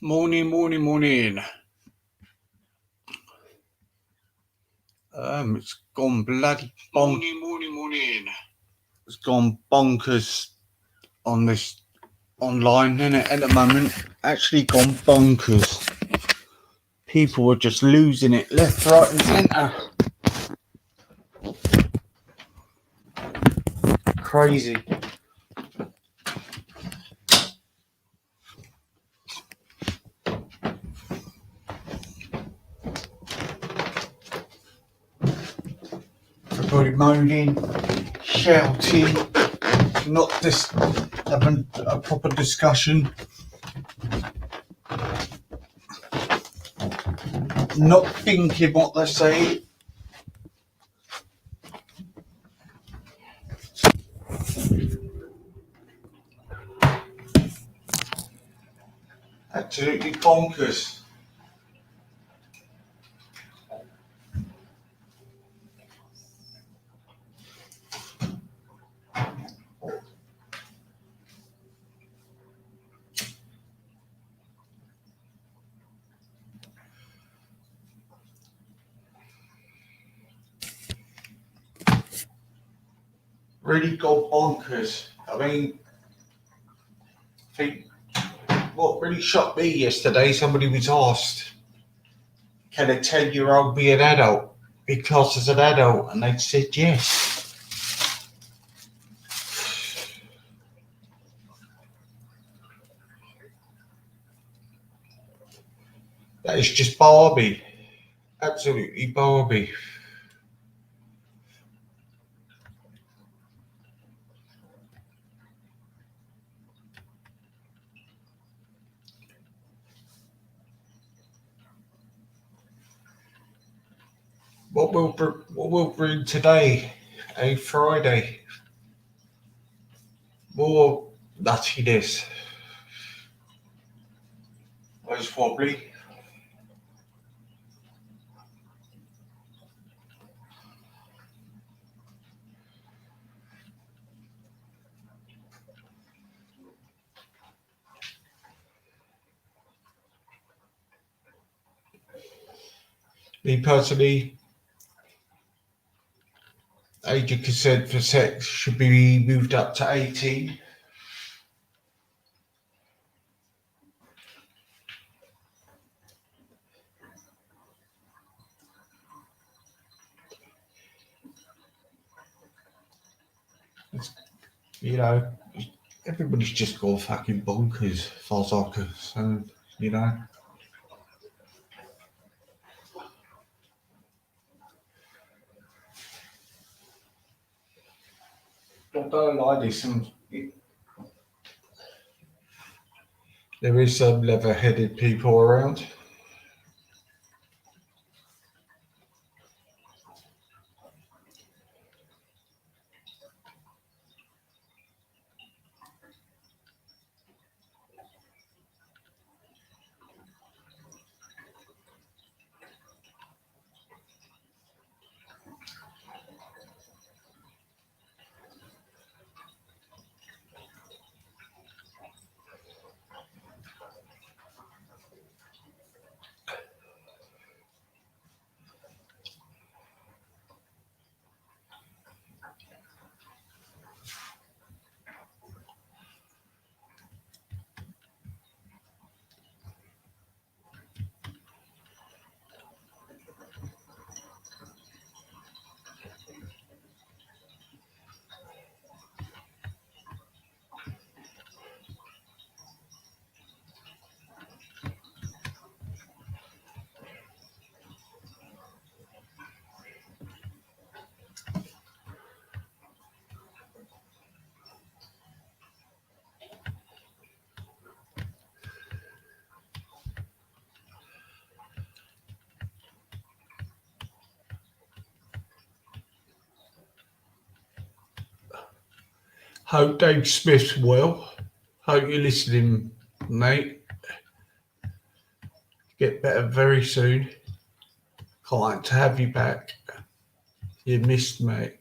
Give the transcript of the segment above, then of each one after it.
Morning, morning, morning. It's gone bloody morning. It's gone bonkers on this online, isn't it? At the moment, actually gone bonkers. People are just losing it left, right, and centre. Crazy. Everybody moaning, shouting, not just having a proper discussion, not thinking what they say. Absolutely bonkers. Really gone bonkers. I mean, what really shocked me yesterday, somebody was asked, can a 10-year-old be an adult? Be classed as an adult? And they said yes. That is just Barbie. Absolutely Barbie. What we'll bring today, a Friday, more nuttiness. Most probably. Me personally, age of consent for sex should be moved up to 18. You know, everybody's just gone fucking bonkers, as far as I'm concerned, you know. I don't like this. There is some level-headed people around. Hope Dave Smith's well. Hope you're listening, mate. Get better very soon. Can't wait to have you back. You missed, mate.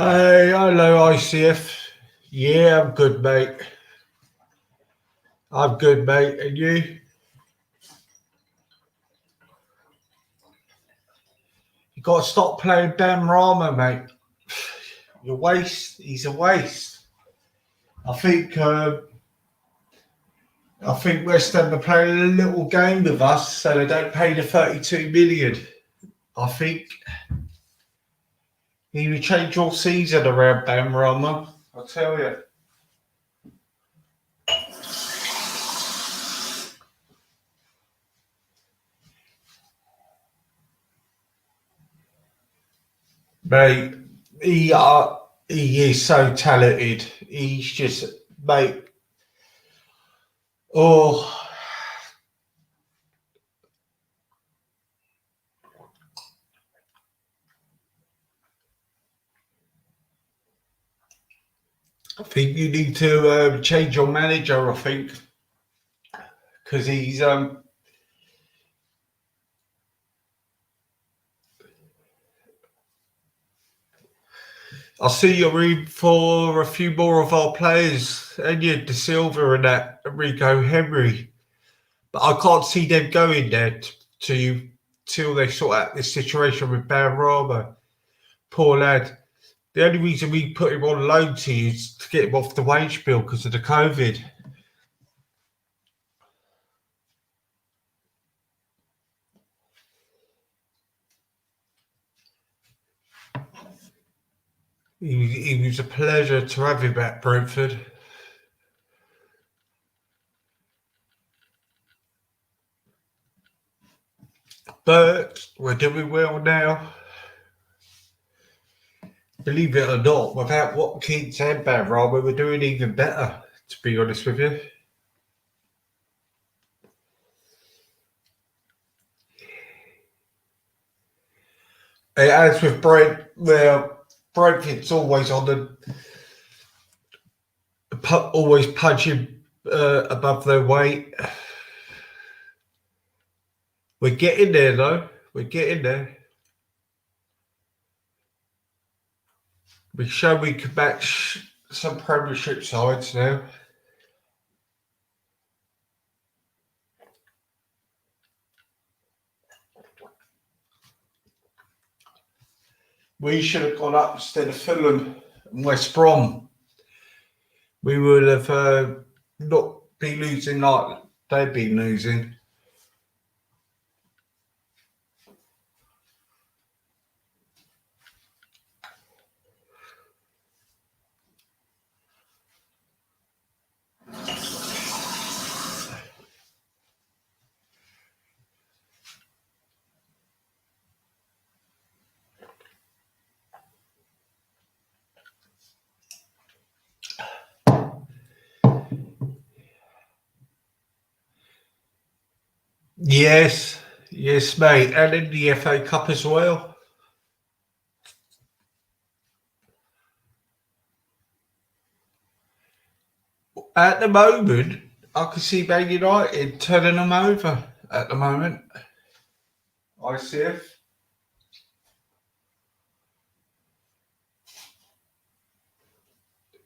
Hey, hello, ICF. Yeah, I'm good, mate. I'm good, mate. And you? You got to stop playing Ben Rama, mate. You're a waste. He's a waste. I think West Ham are playing a little game with us, so they don't pay the 32 million. I think he would change your season around, Ben Rama. I'll tell you. Mate, he is so talented. He's just, mate. Oh, I think you need to change your manager. I think because he's I see you're in for a few more of our players, and you De Silva and that Rico Henry, but I can't see them going there till they sort out this situation with Benrahma. Poor lad. The only reason we put him on loan to you is to get him off the wage bill because of the COVID. He was a pleasure to have him at Brentford. But we're doing well now. Believe it or not, without Watkins and Benrahma, we're doing even better, to be honest with you. As with Brent, well, Brentford's always on always punching above their weight. We're getting there, though. We're getting there. We show we can match some Premiership sides now. We should have gone up instead of Fulham and West Brom. We would have not been losing like they've been losing. Yes, mate, and in the FA Cup as well. At the moment, I can see Man United turning them over at the moment. ICF.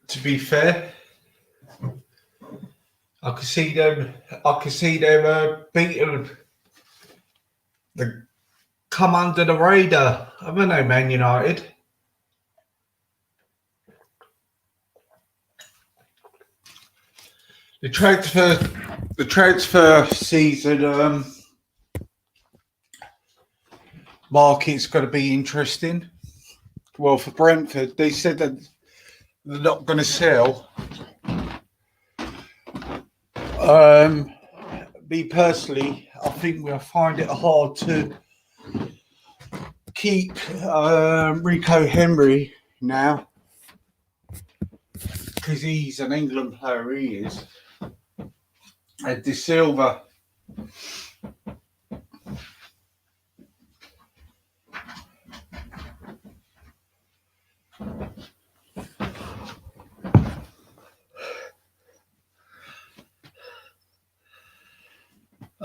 To be fair, I can see them beating the come under the radar. I don't know, Man United. The transfer season market's going to be interesting. Well, for Brentford, they said that they're not going to sell. Me personally, I think we'll find it hard to keep Rico Henry now because he's an England player. He is. And De Silva.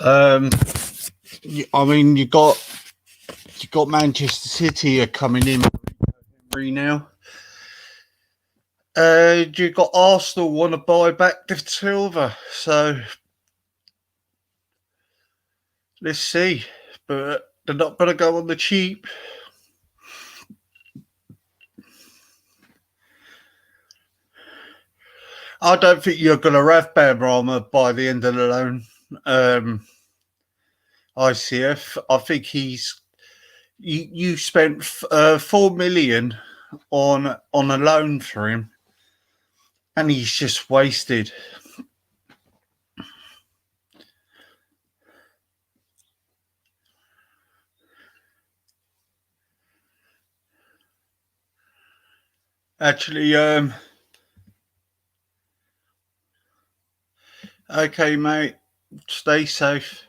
I mean, you got Manchester City are coming in now. You got Arsenal want to buy back David Silva, so let's see. But they're not going to go on the cheap. I don't think you're going to have Benrahma by the end of the loan. ICF. I think you spent 4 million on a loan for him, and he's just wasted. Actually, okay, mate. Stay safe.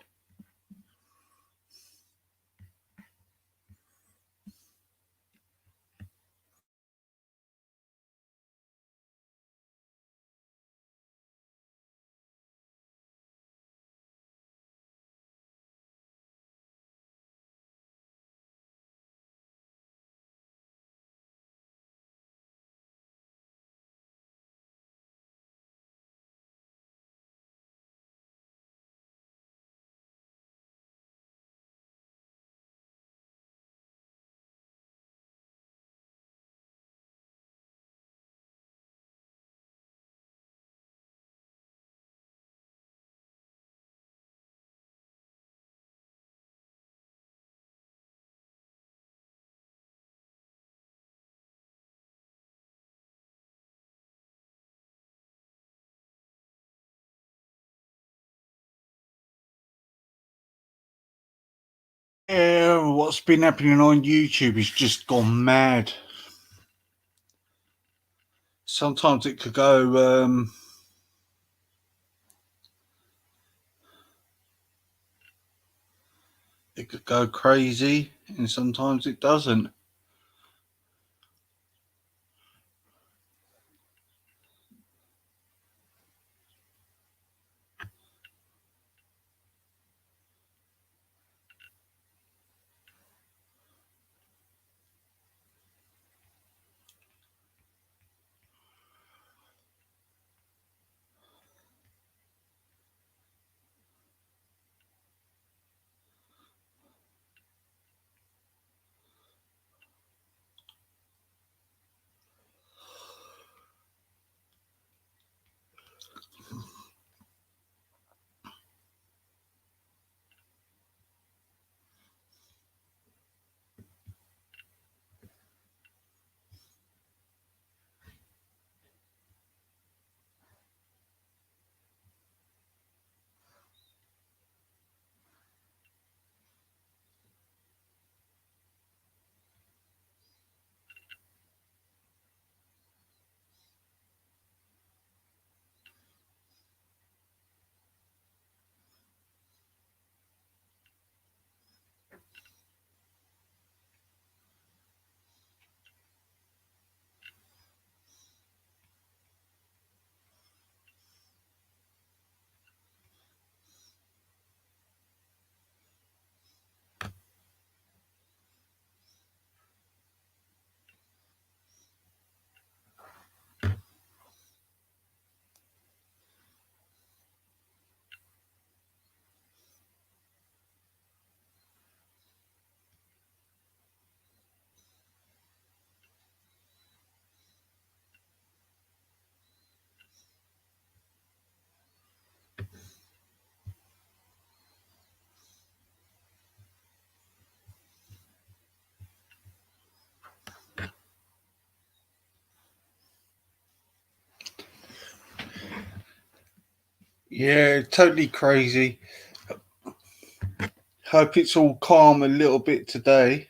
Yeah, what's been happening on YouTube has just gone mad. Sometimes it could go crazy, and sometimes it doesn't. Yeah, totally crazy. Hope it's all calm a little bit today.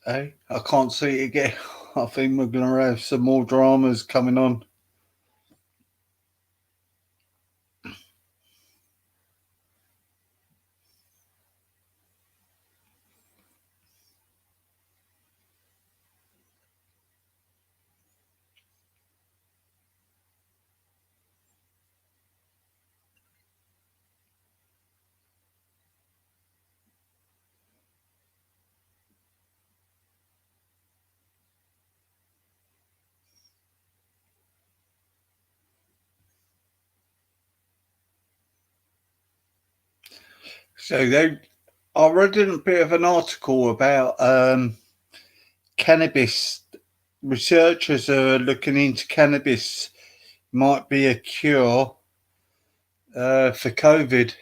I can't see it again. I think we're going to have some more dramas coming on. So I read a bit of an article about cannabis. Researchers are looking into cannabis might be a cure for COVID.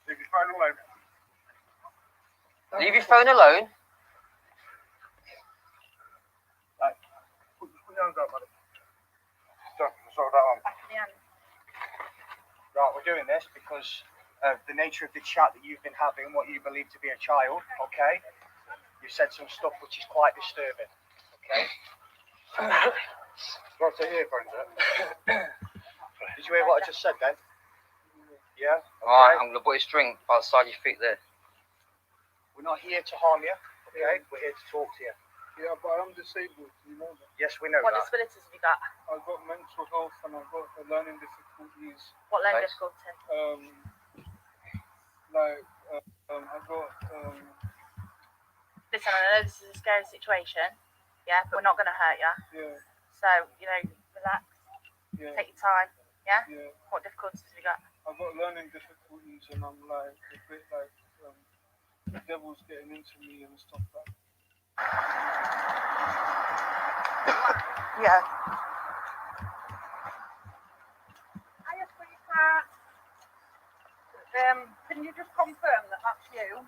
Leave your phone alone. Leave your phone alone? Right. Put your hands up, buddy. Sort that one. Right, we're doing this because of the nature of the chat that you've been having, what you believe to be a child, okay? You said some stuff which is quite disturbing, okay? Do you want to take earphones out? Did you hear what I just said then? Yeah? Alright, I'm going to put a string outside your feet there. We're not here to harm you, okay? We're here to talk to you. Yeah, but I'm disabled, you know that. Yes, we know What that. disabilities have you got? I've got mental health and I've got learning difficulties. What learning Right. difficulty? I've got Listen, I know this is a scary situation. Yeah, but we're not going to hurt you. yeah, So, you know, relax, yeah, take your time. Yeah? yeah. What difficulties have you got? I've got learning difficulties and I'm like a bit like the devil's getting into me and stuff like that. Yeah. Hiya, sweetheart. Can you just confirm that that's you?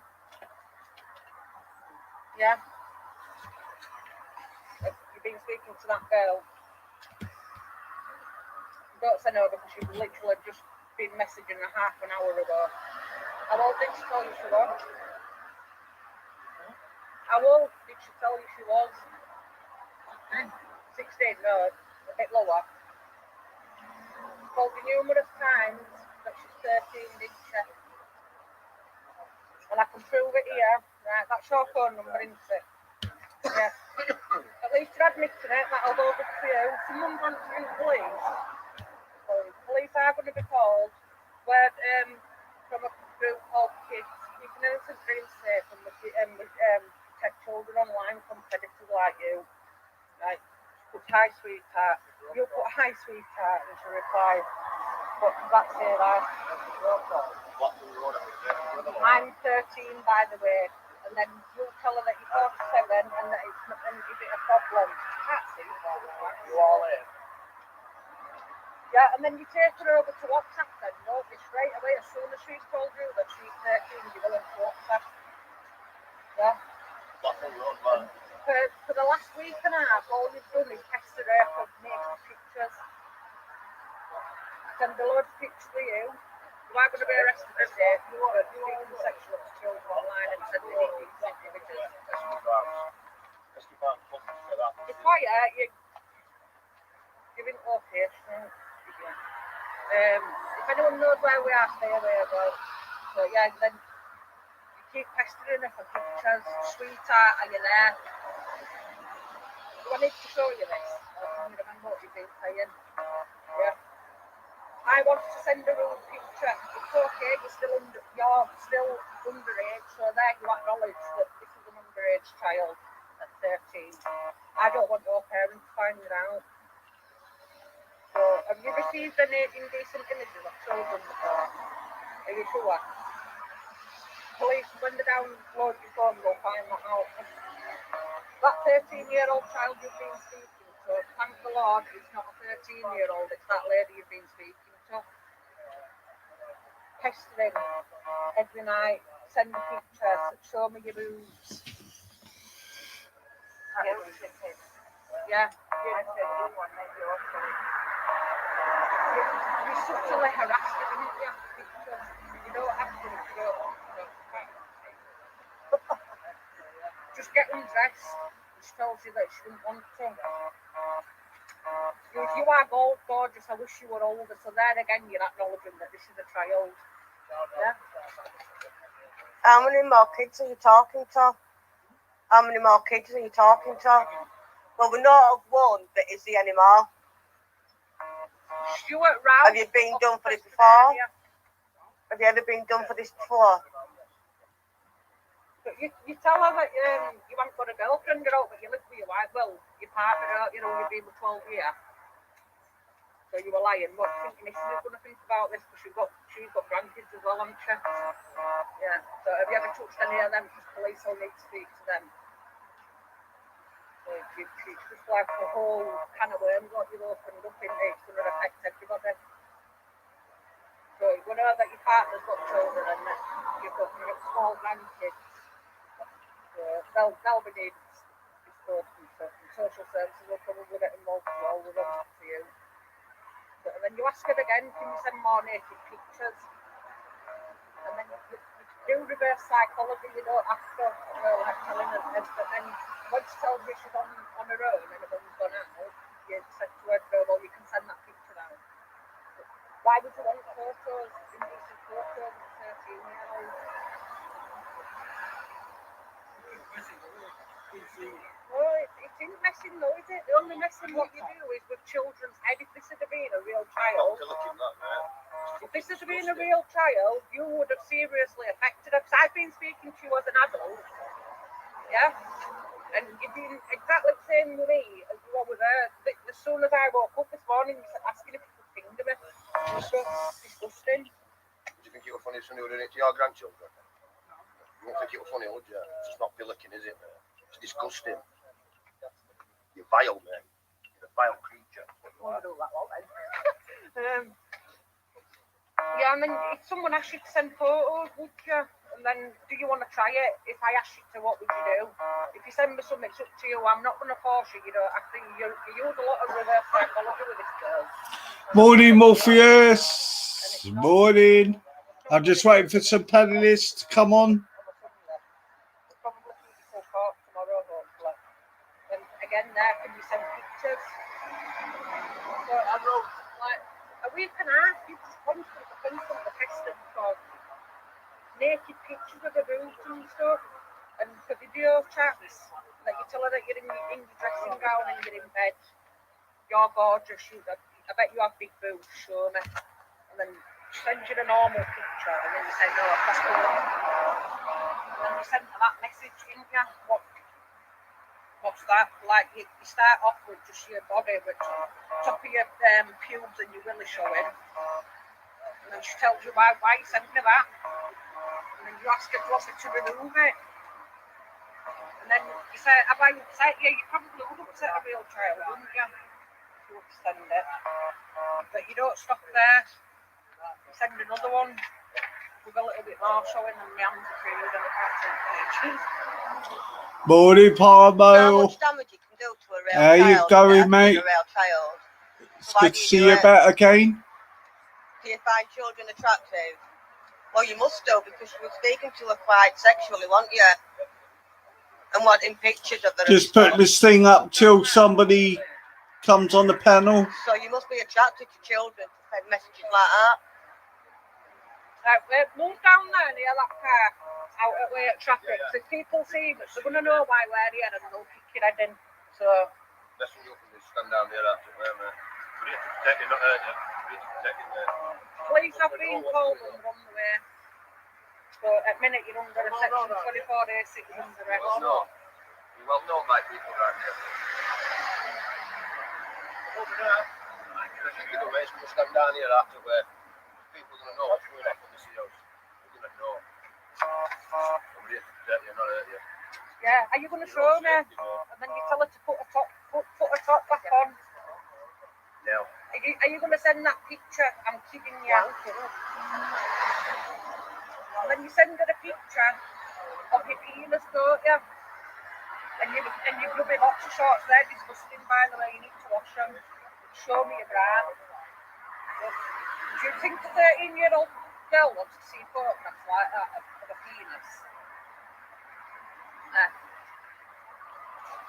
Yeah. You've been speaking to that girl. Don't say no because you've literally just been messaging her half an hour ago. How old did she tell you she was? How old did she tell you she was? 16, no, a bit lower. Told you numerous times that she's 13, didn't she? And I can prove it here. Right, that's your phone number, isn't it? Yeah. At least you're admitting it, that'll go good for you. Someone wants to ring the police. Police are going to be called. We're from a group called Kids Keeping Innocent Dreams Safe and protect children online from predators like you. Right. Put hi sweetheart. You put hi sweetheart and she replied, but that's it, I'm 13 by the way. And then you'll tell her that you're 47 and that it's not, and is it a problem? She can't see. You all in? Yeah, and then you take her over to WhatsApp then, don't you? Straight away, as soon as she's told you that she's 13, you go into WhatsApp. Yeah. For the last week and a half, all you've done is pester her for making pictures. Send a load of pictures to you. You are going to be arrested this day. You are speaking sexual to children online and sending indecent images. Be quiet, you're giving okay. If anyone knows where we are, stay away about. So yeah, then you keep pestering her for pictures. Sweetheart, are you there? Do I need to show you this? I can remember what you've been saying. Yeah. I want to send her a picture. It's okay, you're still underage, so there you acknowledge that this is an underage child at 13. I don't want your parents finding out. So, have you received any indecent images of children before? Are you sure? Police, when they download your phone, will find that out. That 13-year-old child you've been speaking to, thank the Lord, it's not a 13-year-old, it's that lady you've been speaking to. Pestering every night, send me pictures, show me your boobs. Yeah. You subtly harassed her, didn't you? You don't have to if you don't want to. Just get undressed. She told you that she didn't want to. You are gorgeous. I wish you were older. So there again, you're acknowledging that this is a child. Yeah. How many more kids are you talking to? How many more kids are you talking to? Well, we know of one, but is there any more? Stuart Rouse. Have you been done for this before? Have you ever been done for this before? But you tell her that you haven't got a girlfriend, but you live with your wife. Well, your partner, you've been with 12 years. So you were lying. What do you think your missus is going to think about this? Because she's got grandkids as well, hasn't she? Yeah. So have you ever touched any of them? Because police will need to speak to them. So it's just like a whole can of worms what you've opened up in it. It's going to affect everybody. So you know that your partner's got children and that you've got small grandkids. So they'll be needing to spoken to. And social services will probably get involved as well with them for you. And then you ask her again, can you send more naked pictures? And then you do reverse psychology, you don't have to, like telling her this, but then when she tells you she's on her own and everyone's gone out, you said to her, well, you can send that picture out. Why would you want photos, indecent photos of a 13-year-old? No, it isn't messing though, is it? The only messing what you do is with children's head. If this had been a real child, if this had been a real child, you would have seriously affected her. Because I've been speaking to you as an adult, yeah? And you've been exactly the same with me as you were with her. As soon as I woke up this morning, you said asking if you could finger me. It was so disgusting. Would you think it was funny if somebody were doing it to your grandchildren? You wouldn't think it was funny, would you? It's just not pillicking, is it, mate? It's disgusting. You're vile, mate. You're a vile creature. I do that one then. Yeah, and then if someone asked you to send photos, would you? And then, do you want to try it? If I asked you to, what would you do? If you send me something, it's up to you. I'm not going to force you. You know, I think you use a lot of reverse psychology with this girl. Morning, Morpheus. Morning. I'm just waiting for some panelists to come on. Probably keep you till court tomorrow, hopefully. And again, there can you send pictures? So I wrote like a week and a half. You just constantly testing for naked pictures of the boobs and stuff, and for video chats, that you tell her that you're in your dressing gown and you're in bed, you're gorgeous, I bet you have big boobs, show me, and then send you a normal picture, and then you say, no, that's good. And then you send her that message, didn't you? What's that? Like, you start off with just your body, with top of your pubes and your willy showing, and then she tells you why you sent me that. And then you ask her to remove it. And then you say, have I upset you? You probably would upset a real child, wouldn't you? To extend it. But you don't stop there. Send another one with a little bit more showing and my hands are free and I can't take pages. Morning, How Parmo. much damage you can do to a real How child? you going, yeah, mate? A real child. It's Why good do to you see do you it? back again. Do you find children attractive? Well, you must do, because you were speaking to her quite sexually, weren't you? And wanting pictures of her. Just put this thing up till somebody comes on the panel. So you must be attracted to children to send messages like that. Right, move down there near that car, out at way at traffic. So if people see us, they're going to know why we're here and they'll kick your head in. So. Best thing you can do is stand down there after where, mate. We're here to protect you, not hurt you. We're here to protect you, mate. Police have been called and on the way. So at minute you're under a section 24-day citizens arrest. You're well known by people around here. Over there. You know, mate, we'll stand down here after where people are going to know what's going on in this house. They're going to know. We're here to protect you, not hurt you. Yeah, are you going to show me? And then you tell her to put her top back on. No. Are you going to send that picture? I'm kidding you. And then you send her a picture of your penis, don't you? And you grubby boxer shorts, they're disgusting, by the way. You need to wash them. Show me your bra. Do you think a 13-year-old girl wants to see photographs like that of a penis?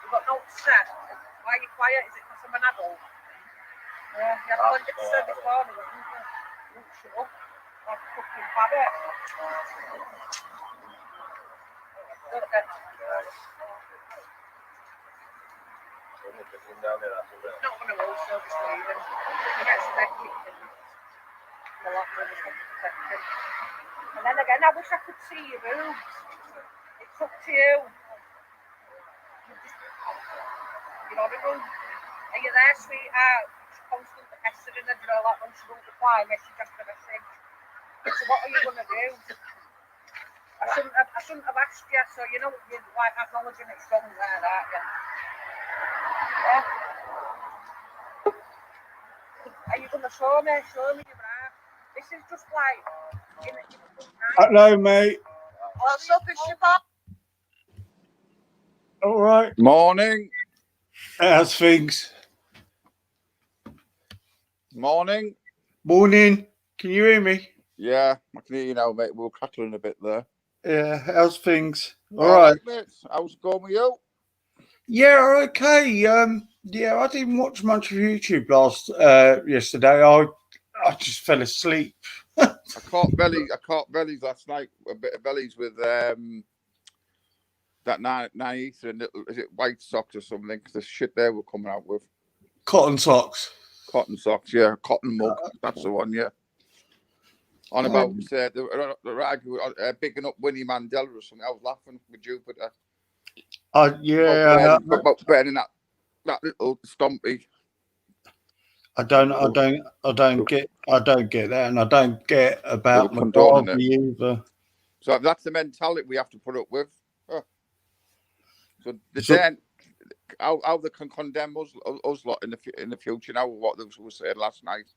You've got no upset. Why are you quiet? Is it because I'm an adult? Yeah, you had plenty to say this morning, didn't you? You shut up. Like a fucking rabbit. Down there after where. Not going to also be leaving. He gets his head kicked in. The lot of us have to protect him. And then again, I wish I could see your boobs. It's up to you. You're horrible. Are you there, sweetheart? She's constantly pestering her, you know, like when she won't reply, message after message. So what are you going to do? I shouldn't have asked you, so you know you're like acknowledging it's wrong there, aren't you? Yeah. Are you going to show me your bra? This is just like... Hello, mate. What's up, is she pop? All right. Morning. How's things? Morning. Morning. Can you hear me? Yeah, I can hear you now, mate. We were crackling a bit there. Yeah. How's things? All right. Mate. How's it going with you? Yeah, okay. Yeah, I didn't watch much of YouTube yesterday. I just fell asleep. I caught bellies last night. A bit of bellies with that nine ether and is it white socks or something? The shit they were coming out with. Cotton socks. Cotton socks, yeah. Cotton mug. That's the one, yeah. On about the arguing, bigging up Winnie Mandela or something. I was laughing with Jupiter. Yeah. About betting that little stompy. I don't get that, and I don't get about condoning McGarvey either. So that's the mentality we have to put up with. So then, how they can condemn us lot in the future now? What they were saying last night.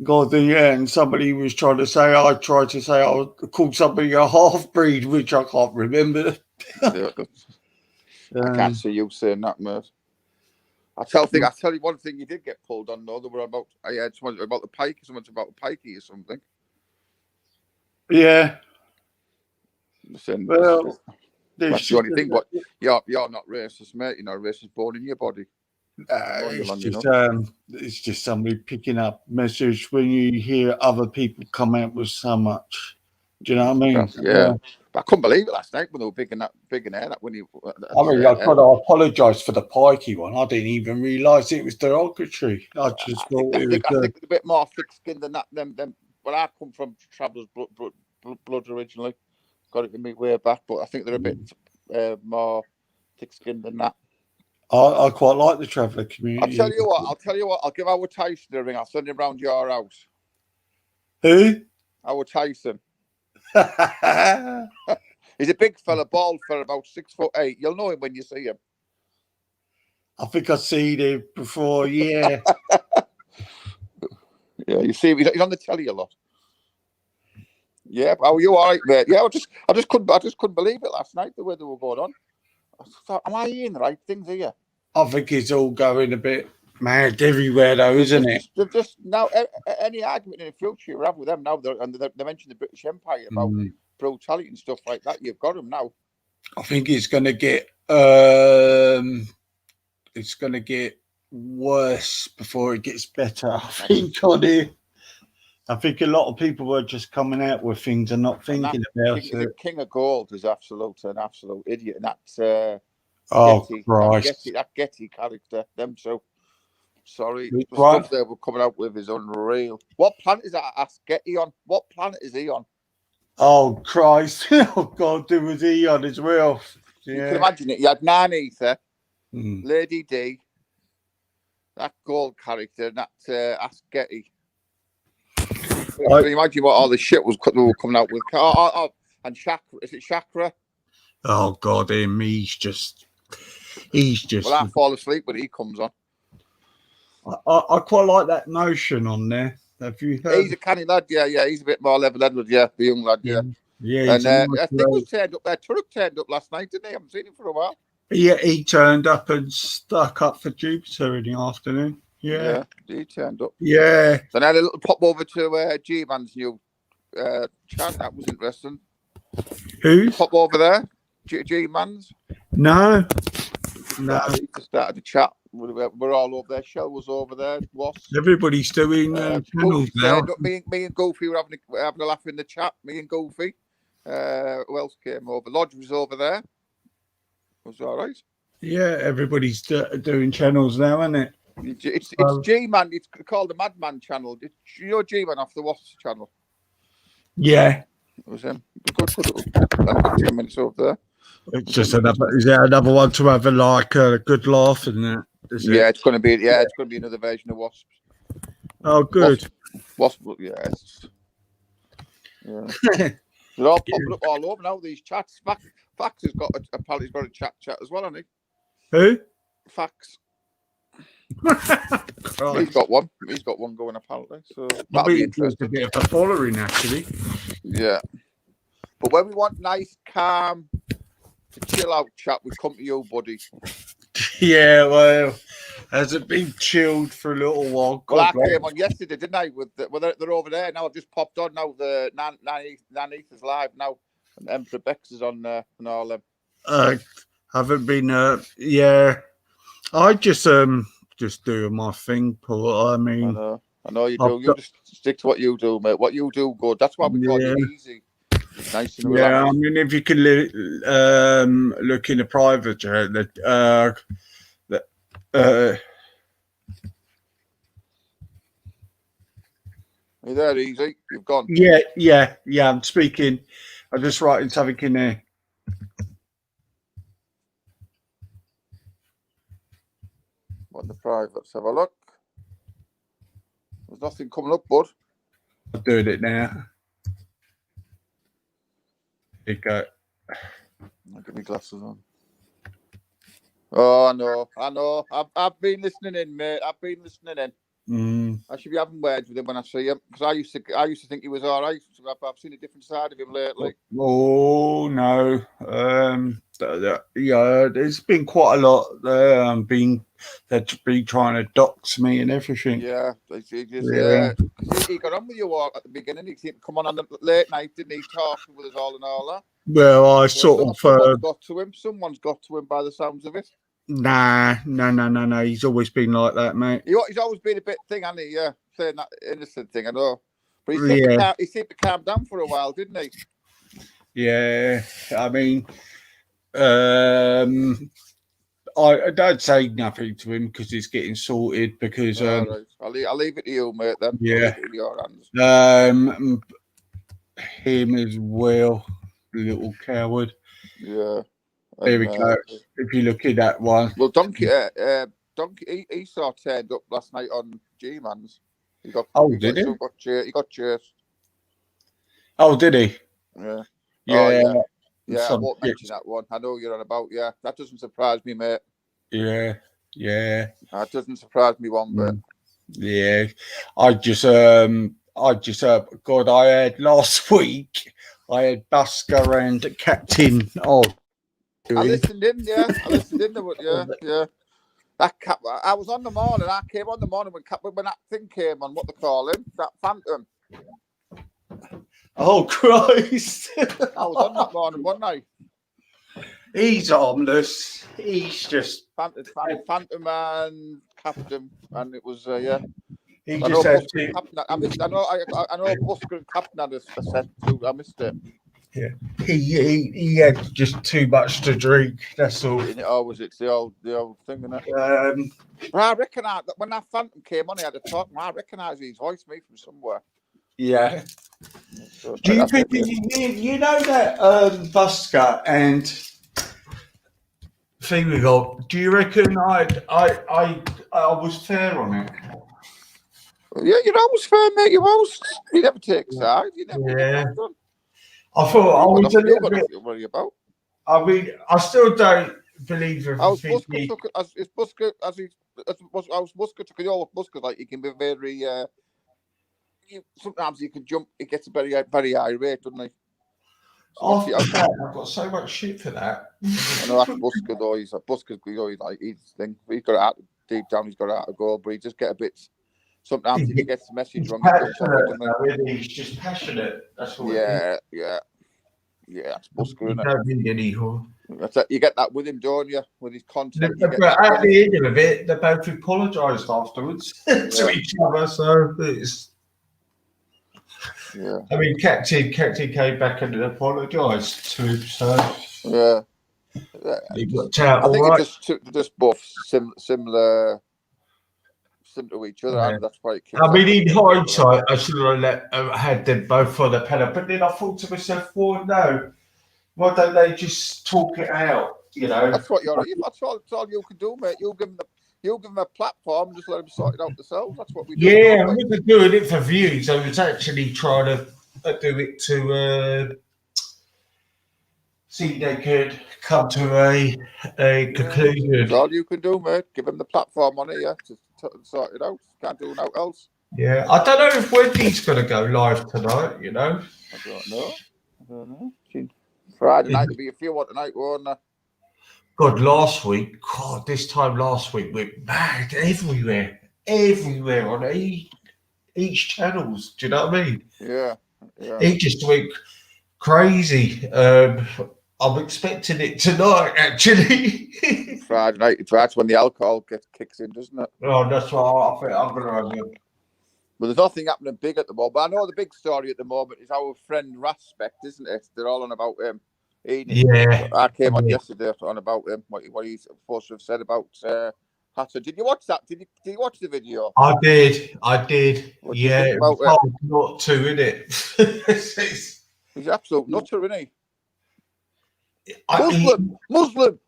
God, yeah, and somebody was trying to say, I tried to say I called somebody a half breed, which I can't remember. I can't see you saying that, mate. I tell you one thing you did get pulled on though. They were about something about the pikey, something about the pikey or something. Yeah. Well, that's the only thing. But you're not racist, mate. You're not racist born in your body. It's just somebody picking up message when you hear other people come out with so much. Do you know what I mean? Yeah. But I couldn't believe it last night when they were big in air. That when you. I mean, I got to apologise for the pikey one. I didn't even realise it was derogatory. I just thought it was. I think a bit more thick-skinned than that. Them. Well, I come from Travellers blood originally. Got it in me way back, but I think they're a bit more thick-skinned than that. I quite like the Traveller community. I'll tell you what. I'll give our Tyson a ring. I'll send him round your house. Who? Our Tyson. He's a big fella, bald fella, about 6'8". You'll know him when you see him. I think I've seen him before. Yeah. Yeah, you see him. He's on the telly a lot. Yeah, but are you all right, mate? Yeah, I just couldn't believe it last night the way they were going on. I thought, am I hearing the right things here? I think it's all going a bit mad everywhere, though, isn't it? They've just now any argument in the future you have with them now, and they mentioned the British Empire about brutality and stuff like that. You've got them now. I think it's going to get worse before it gets better. I think a lot of people were just coming out with things and not thinking about it. The King of Gold is an absolute idiot, and that's Christ, that Getty character. Them two. Sorry, the stuff they were coming out with is unreal. What planet is that? Ask Getty on. What planet is he on? Oh Christ! Oh God, there was he on as well. Yeah. You can imagine it. You had Nine Ether, Lady D, that Gold character, and that Ask Getty. Can you imagine what all the shit was coming out with? And Chakra, is it Chakra? Oh God, him, he's just. Well, I fall asleep when he comes on. I quite like that notion on there. Have you heard? He's a canny lad, yeah. He's a bit more level-headed, the young lad, yeah. Yeah, and I think he turned up there. Turok turned up last night, didn't he? I haven't seen him for a while. Yeah, he turned up and stuck up for Jupiter in the afternoon. Yeah, he turned up. Yeah. Then I had a little pop over to G-Man's new chat. That was interesting. Who? Pop over there, G-Man's. No. He just started to chat. We're all over there. Shell was over there. Everybody's doing channels now. Me and Goofy were having a laugh in the chat. Me and Goofy. Who else came over? Lodge was over there. Was all right. Yeah, everybody's doing channels now, isn't it? It's G-Man. It's called the Madman channel. You know G-Man off the Wasps channel. Yeah. It was him. Good 10 minutes over there. It's just another one to have a good laugh, isn't it? It's going to be another version of Wasps. Oh, good. Wasps, yeah. They're all popping up all over now. These chats. Fax has got apparently he's got a chat as well, hasn't he? Who? Fax. He's got one. He's got one going apparently. So that'll be interesting. A bit of a following, actually. Yeah. But when we want nice, calm, to chill out chat, we come to you, buddy. Yeah, well, has it been chilled for a little while? Well, I came on yesterday, didn't I? They're over there now. I've just popped on now. The Nanith is live now, and Emperor Bex is on there and all them. haven't been. Yeah, I just doing my thing, Paul. I mean, I know you I've do. You got- just stick to what you do, mate. What you do, good. That's why we call you Yeah. easy. Nice and yeah. I relaxed. mean, if you can look in a private jet, Are you there, easy? You've gone. yeah. I'm speaking. I'm just writing something in there. What the private? Let's have a look. There's nothing coming up, bud. I'm doing it now. Here you go. I'll get my glasses on. Oh, I know. I've been listening in, mate. I've been listening in. I should be having words with him when I see him, because I used to think he was all right. So I've seen a different side of him lately. Oh no, yeah, there's been quite a lot. That's been trying to dox me and everything. Yeah, he got on with you all at the beginning. He seemed to come on the late night, didn't he? Talking with us all and all that. Well, I So sort someone's of got to him. Someone's got to him by the sounds of it. no. He's always been like that, mate. He's always been a bit thing, hasn't he? Yeah, saying that innocent thing. I know, but he seemed to calm down for a while, didn't he? Yeah, I mean, I don't say nothing to him because he's getting sorted. Because right. I'll leave it to you, mate. Then yeah, I'll leave it in your hands. Him as well, little coward. Yeah. There we go. If you look at that one, Well, Donkey, Esau turned up last night on G-Man's. He got chased. Oh, did he? Yeah. Yeah. I won't mention that one. I know you're on about. Yeah, that doesn't surprise me, mate. Yeah. That doesn't surprise me one bit. Yeah. I just God, I had last week. I had Busker and Captain. I listened in. Yeah. Yeah. That cap. I was on the morning. I came on the morning when that thing came on. What they call him? That Phantom. Oh Christ! I was on that morning, wasn't I? He's harmless. He's just Phantom and Captain, and it was yeah. He just had to. I know Busker and Captain had a set too. I missed it. Yeah, he had just too much to drink. That's all. It's the old thing, isn't it? I recognise that when that Phantom came on, he had a talk. I recognise his voice, me from somewhere. Yeah. So, do you think you know that Busker and thing we got? Do you reckon I was fair on it? Yeah, you're always fair, mate. You never take sides. Yeah. I thought I was a little bit worried about. I mean, I still don't believe everything. Busker took it all. Busker, like, he can be very. Sometimes he can jump. He gets a very irate, doesn't he? So I've got so much shit for that. I know that's Busker though. Busker's like his thing. He's got it out deep down. He's got it out of goal, but he just get a bit. Sometimes he gets the message wrong. He's just passionate. That's what. Yeah. That's Busker, isn't it? Don't need any whore. You get that with him, don't you? With his content. But at the end of it, they both apologised afterwards to each other. So it's. Yeah. I mean, Captain came back and apologised to him. So yeah. He got out. I think right. it just both similar to each other. Yeah. And that's why. I mean, in hindsight, I should have had them both on the panel. But then I thought to myself, well, no, why don't they just talk it out? You know, that's what that's all you can do, mate. You give them a platform, just let them sort it out themselves. That's what we do. Yeah, I wasn't doing it for views. I was actually trying to do it to see if they could come to a conclusion. That's all you can do, mate. Give them the platform on it, yeah, to sort it out. Can't do nothing else. Yeah, I don't know if Wendy's going to go live tonight, you know. I don't know. Friday night, there'll be a few on tonight, won't there? God, this time last week, we're mad everywhere on each channels. Do you know what I mean? Yeah. He just went crazy. I'm expecting it tonight, actually. Friday night. That's when the alcohol kicks in, doesn't it? Oh, that's what I think I'm going to have it. But there's nothing happening big at the moment. But I know the big story at the moment is our friend Raspect, isn't it? They're all on about him. Yeah. I came on yesterday on about him, what he's supposed to have said about Hatter. Did you watch that? Did you watch the video? I did. What do you Yeah, think it about was hard not to, innit? He's an absolute nutter, isn't he? Muslim. Muslim.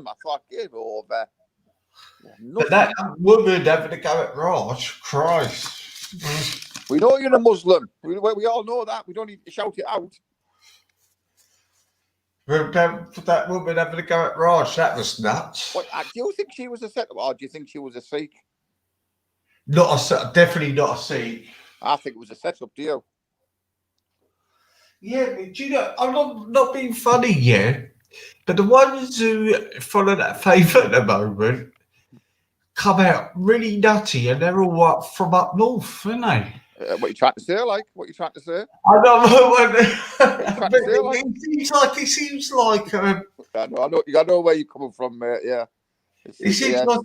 I thought, get over. But that woman having to go at Raj, Christ. We know you're a Muslim. We all know that. We don't need to shout it out. That woman having to go at Raj, that was nuts. What, do you think she was a setup, or do you think she was a Sikh? Definitely not a Sikh. I think it was a setup, do you? Yeah, but do you know, I'm not being funny, yeah, but the ones who follow that faith at the moment come out really nutty, and they're all from up north, aren't they? What you trying to say? Like, what you trying to say? I don't know what it seems like. I know where you're coming from, mate. Yeah. It seems like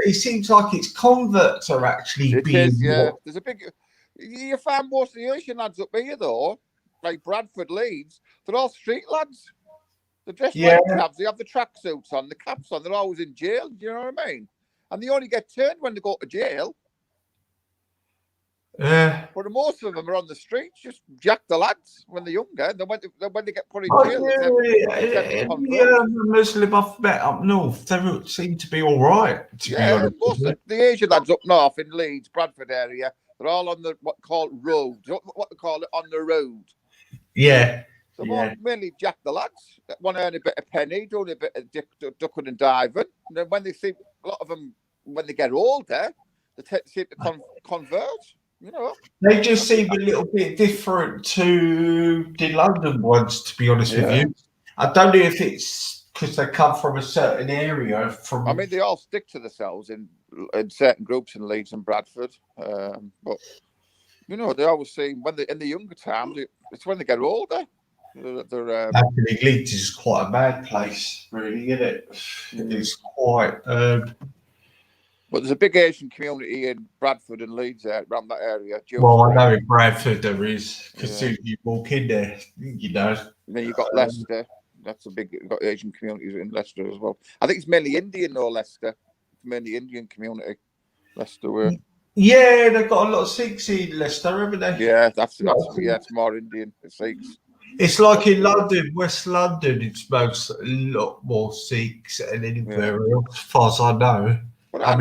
it seems like its converts are actually being. Yeah. There's a big. You find most of the Asian lads up here though, like Bradford, Leeds. They're all street lads. They're dressed like cabs. They have the tracksuits on, the caps on. They're always in jail. Do you know what I mean? And they only get turned when they go to jail. But most of them are on the streets, just jack the lads when they're younger. And then when they get put in jail, the Muslim I've met up north, they seem to be all right. Most of the Asian lads up north in Leeds, Bradford area, they're all on the what they call it on the road. Yeah. So mainly jack the lads that want to earn a bit of penny, doing a bit of ducking and diving. And then when they see a lot of them, when they get older, they seem to convert. You know, they just seem a little bit different to the London ones, to be honest with you. I don't know if it's because they come from a certain area. I mean, they all stick to themselves in certain groups in Leeds and Bradford, but you know, they always seem when they in the younger times. It's when they get older. Actually, Leeds is quite a mad place, really, isn't it? It's quite. But there's a big Asian community in Bradford and Leeds around that area. Well, I know in Bradford there is, because soon you walk in there, you know. And then you've got Leicester. That's a big, you've got Asian communities in Leicester as well. I think it's mainly Indian, though, Leicester. It's mainly Indian community, Leicester. Yeah, they've got a lot of Sikhs in Leicester, haven't they? Yeah, it's more Indian, the Sikhs. It's like in London, West London, it's a lot more Sikhs and anywhere else, as far as I know. Well, I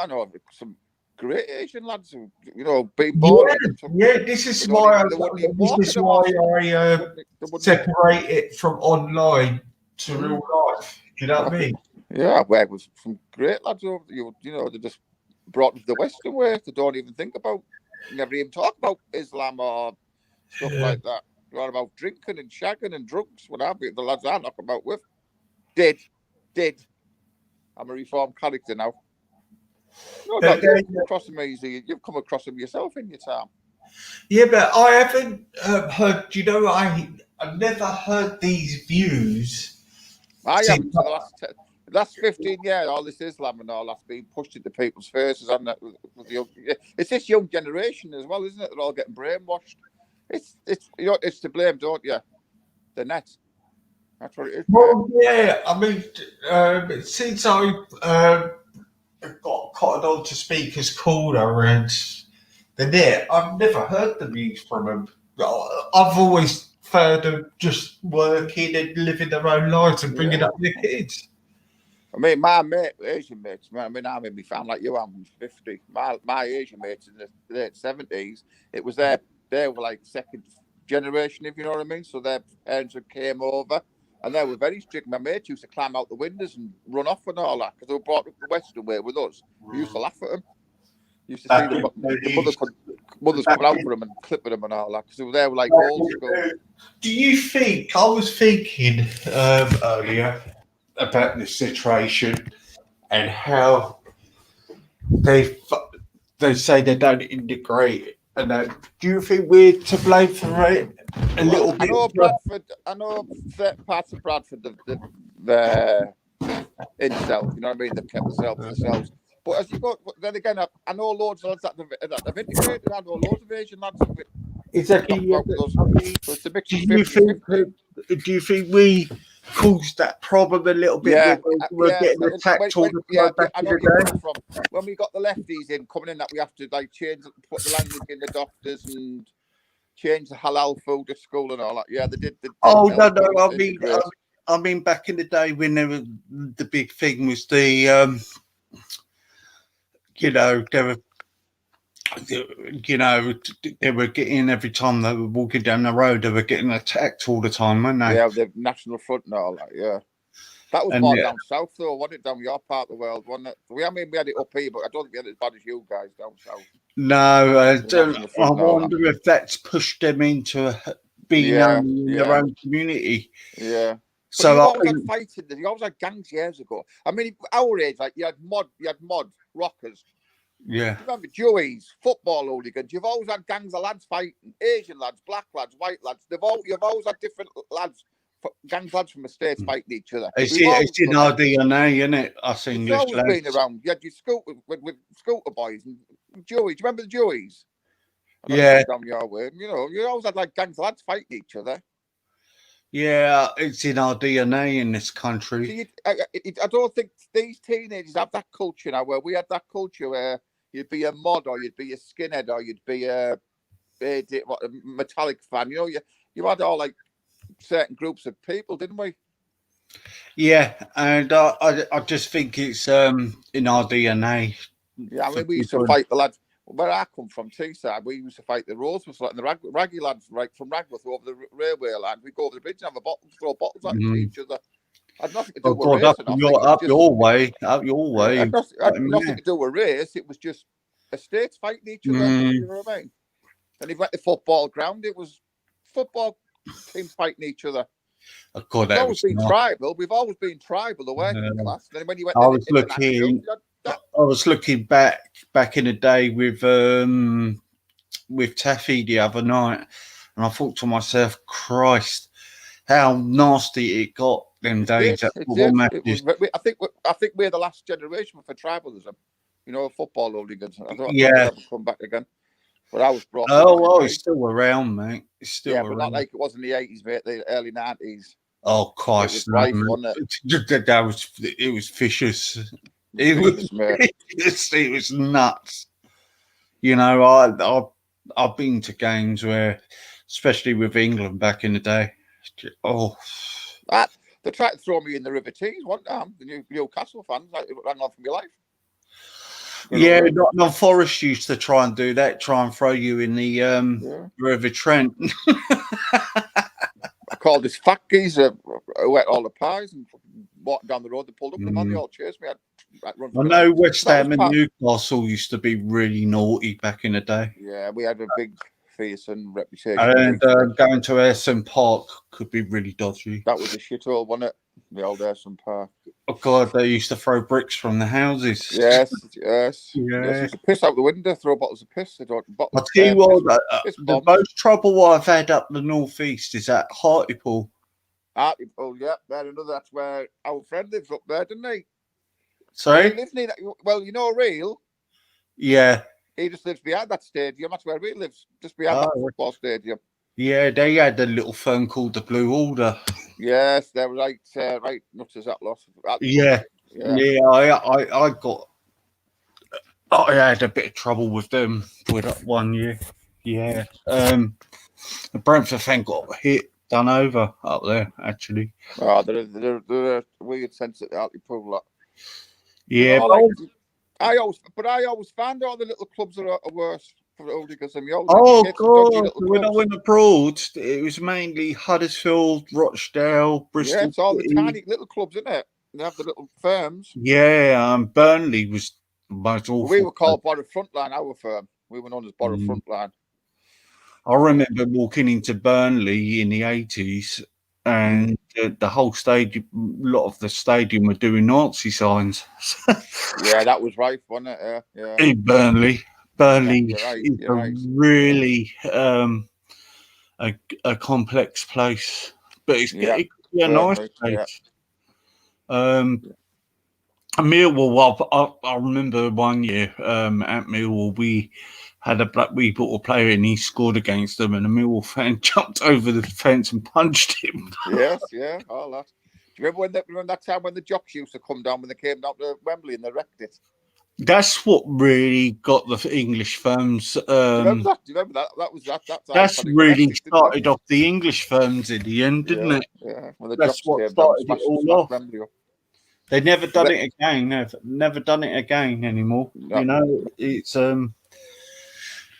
know some great Asian lads who, you know, being born. This is why I separate it from online to real life. Do you know what I mean? Yeah, well, it was some great lads over you know, they just brought them to the Western way. They don't even think about, never even talk about Islam or stuff like that. They're all about drinking and shagging and drugs. What have you? The lads I knock about with. Did. I'm a reformed character now. No, you've crossed them easy. You've come across them yourself in your time. Yeah, but I haven't heard. You know, I've never heard these views. I haven't. For the last 15 years, all this Islam and all that's being pushed into people's faces. And it's this young generation as well, isn't it? They're all getting brainwashed. It's you know, it's to blame, don't you? The net. That's what it is. Well, yeah. I mean, since I got cotton on to Speaker's Corner and the net, I've never heard the news from them. I've always found them just working and living their own lives and bringing up their kids. I mean, my Asian mates, I mean, I'm in my family like you, I'm 50. My Asian mates in the late 70s, it was they were like second generation, if you know what I mean. So their parents came over and they were very strict. My mates used to climb out the windows and run off and all that because they were brought up the Western way with us. We used to laugh at them. Used to see the mothers coming out for them and clipping them and all that because they were like old school. Do you think, I was thinking earlier about this situation and how they say they don't integrate And do you think we're to blame for it a little I bit? know Bradford. I know certain parts of Bradford, they're in self. You know what I mean? They've kept themselves to themselves. But as you go, then again, I know loads of lads that have integrated. I know loads of Asian lads that Exactly. knocked Yeah, out with us. I mean, So it's a mix do of you 50-50. think? Do you think we caused that problem a little bit? Yeah, when we're getting attacked all the time back I in know the where you're day. coming from. When we got the lefties in coming in, that we have to like change, put the language in the doctors and change the halal food at school and all that. Yeah, they did. Oh no, help no. us integrate. I mean, back in the day when there was the big thing was the you know, they were getting every time they were walking down the road, they were getting attacked all the time, weren't they? Yeah, the National Front and all that. Yeah, that was And more yeah. down south though, wasn't it? Down your part of the world, wasn't it? We had it up here, but I don't think we had it as bad as you guys down south. No, I National Front and all wonder if that's pushed them into being in their own community. Yeah. So you always had fighting. You always had gangs years ago. I mean, our age, like you had mod rockers. Yeah. Remember Joey's football hooligans? You've always had gangs of lads fighting, Asian lads, black lads, white lads. You've always had different lads, lads from the States fighting each other. It's in our DNA, isn't it? Us English It's always been around. You had your scooter with scooter boys and Joey. Do you remember the Joeys? Yeah. Down your way. You know, you always had like gangs of lads fighting each other. Yeah, it's in our DNA in this country. So I don't think these teenagers have that culture now where we had that culture where you'd be a mod or you'd be a skinhead or you'd be a Metallic fan. You know, you had all like certain groups of people, didn't we? Yeah, and I just think it's in our DNA. Yeah, I mean, we used to fight the lads. Where I come from, Teesside, we used to fight the Roseworth and the Raggy lads, right from Ragworth over the railway line. We go over the bridge and have a bottle, throw bottles at each other. Had nothing to do with race. Up your way. Had nothing to do with race. It was just estates fighting each other. You know what I mean? And if you went to the football ground, it was football teams fighting each other. Of course, we've always been tribal. We've always been tribal, the working class. Then when you went, I was looking back in the day with Taffy the other night, and I thought to myself, Christ, how nasty it got them days. I think we're the last generation for tribalism. You know, football hooligans. I don't ever come back again. But I was brought. It's still around, mate. It's still around. But not like it was in the 80s, mate. The early 90s. Oh Christ! It was it was vicious. It was nuts. You know, I've been to games where, especially with England back in the day. They tried to throw me in the River Tees one time. The Newcastle fans, like, it ran off for my life. Yeah, Nottingham Forest used to try and do that, try and throw you in the River Trent. I called this fat geezer who ate all the pies and walked down the road. They pulled up the man, they all chased me. I know West Ham and Newcastle used to be really naughty back in the day. Yeah, we had a big face and reputation. And going to Ayresome Park could be really dodgy. That was a shithole, wasn't it? The old Ayresome Park. Oh God, they used to throw bricks from the houses. Yes. Used to piss out the window, throw bottles of piss. I'll tell you what, the most trouble I've had up the northeast is at Hartlepool. Hartlepool, yeah, that's where our friend lives up there, didn't he? Sorry? Well, you know Real? Yeah. He just lives behind that stadium. That's where he lives, just behind that football stadium. Yeah, they had a little firm called the Blue Order. Yes, they were right nuts as that lot. Yeah. I had a bit of trouble with them for that 1 year. Yeah. The Brentford fan got done over up there, actually. Oh, they're a weird sense at the Hartlepool lot. Yeah. I always find all the little clubs are worse for the hooligans. Oh God! When I went abroad, it was mainly Huddersfield, Rochdale, Bristol. Yeah, it's all the tiny little clubs, isn't it? They have the little firms. Yeah, Burnley was the most awful. We were called Borough Frontline, our firm. We were known as Borough Frontline. I remember walking into Burnley in the 80s, and the whole stadium, a lot of the stadium were doing Nazi signs. Yeah, that was right, wasn't it? Yeah. In Burnley. Burnley You're right, is you're a right. really a complex place, but it's Yeah, a nice Burnley, place. Millwall, I remember one year at Millwall, we had we bought a player and he scored against them, and a Millwall fan jumped over the fence and punched him. Yes, yeah, all that. Do you remember that time when the jocks used to come down when they came down to Wembley and they wrecked it? That's what really got the English firms. Do you remember that? Do you remember that? That's That's iconic. really started off the English firms in the end, didn't it? Yeah, when the That's jocks what came down, started it all off. Wembley up. They've never done it again. They've never done it again anymore. No. You know, it's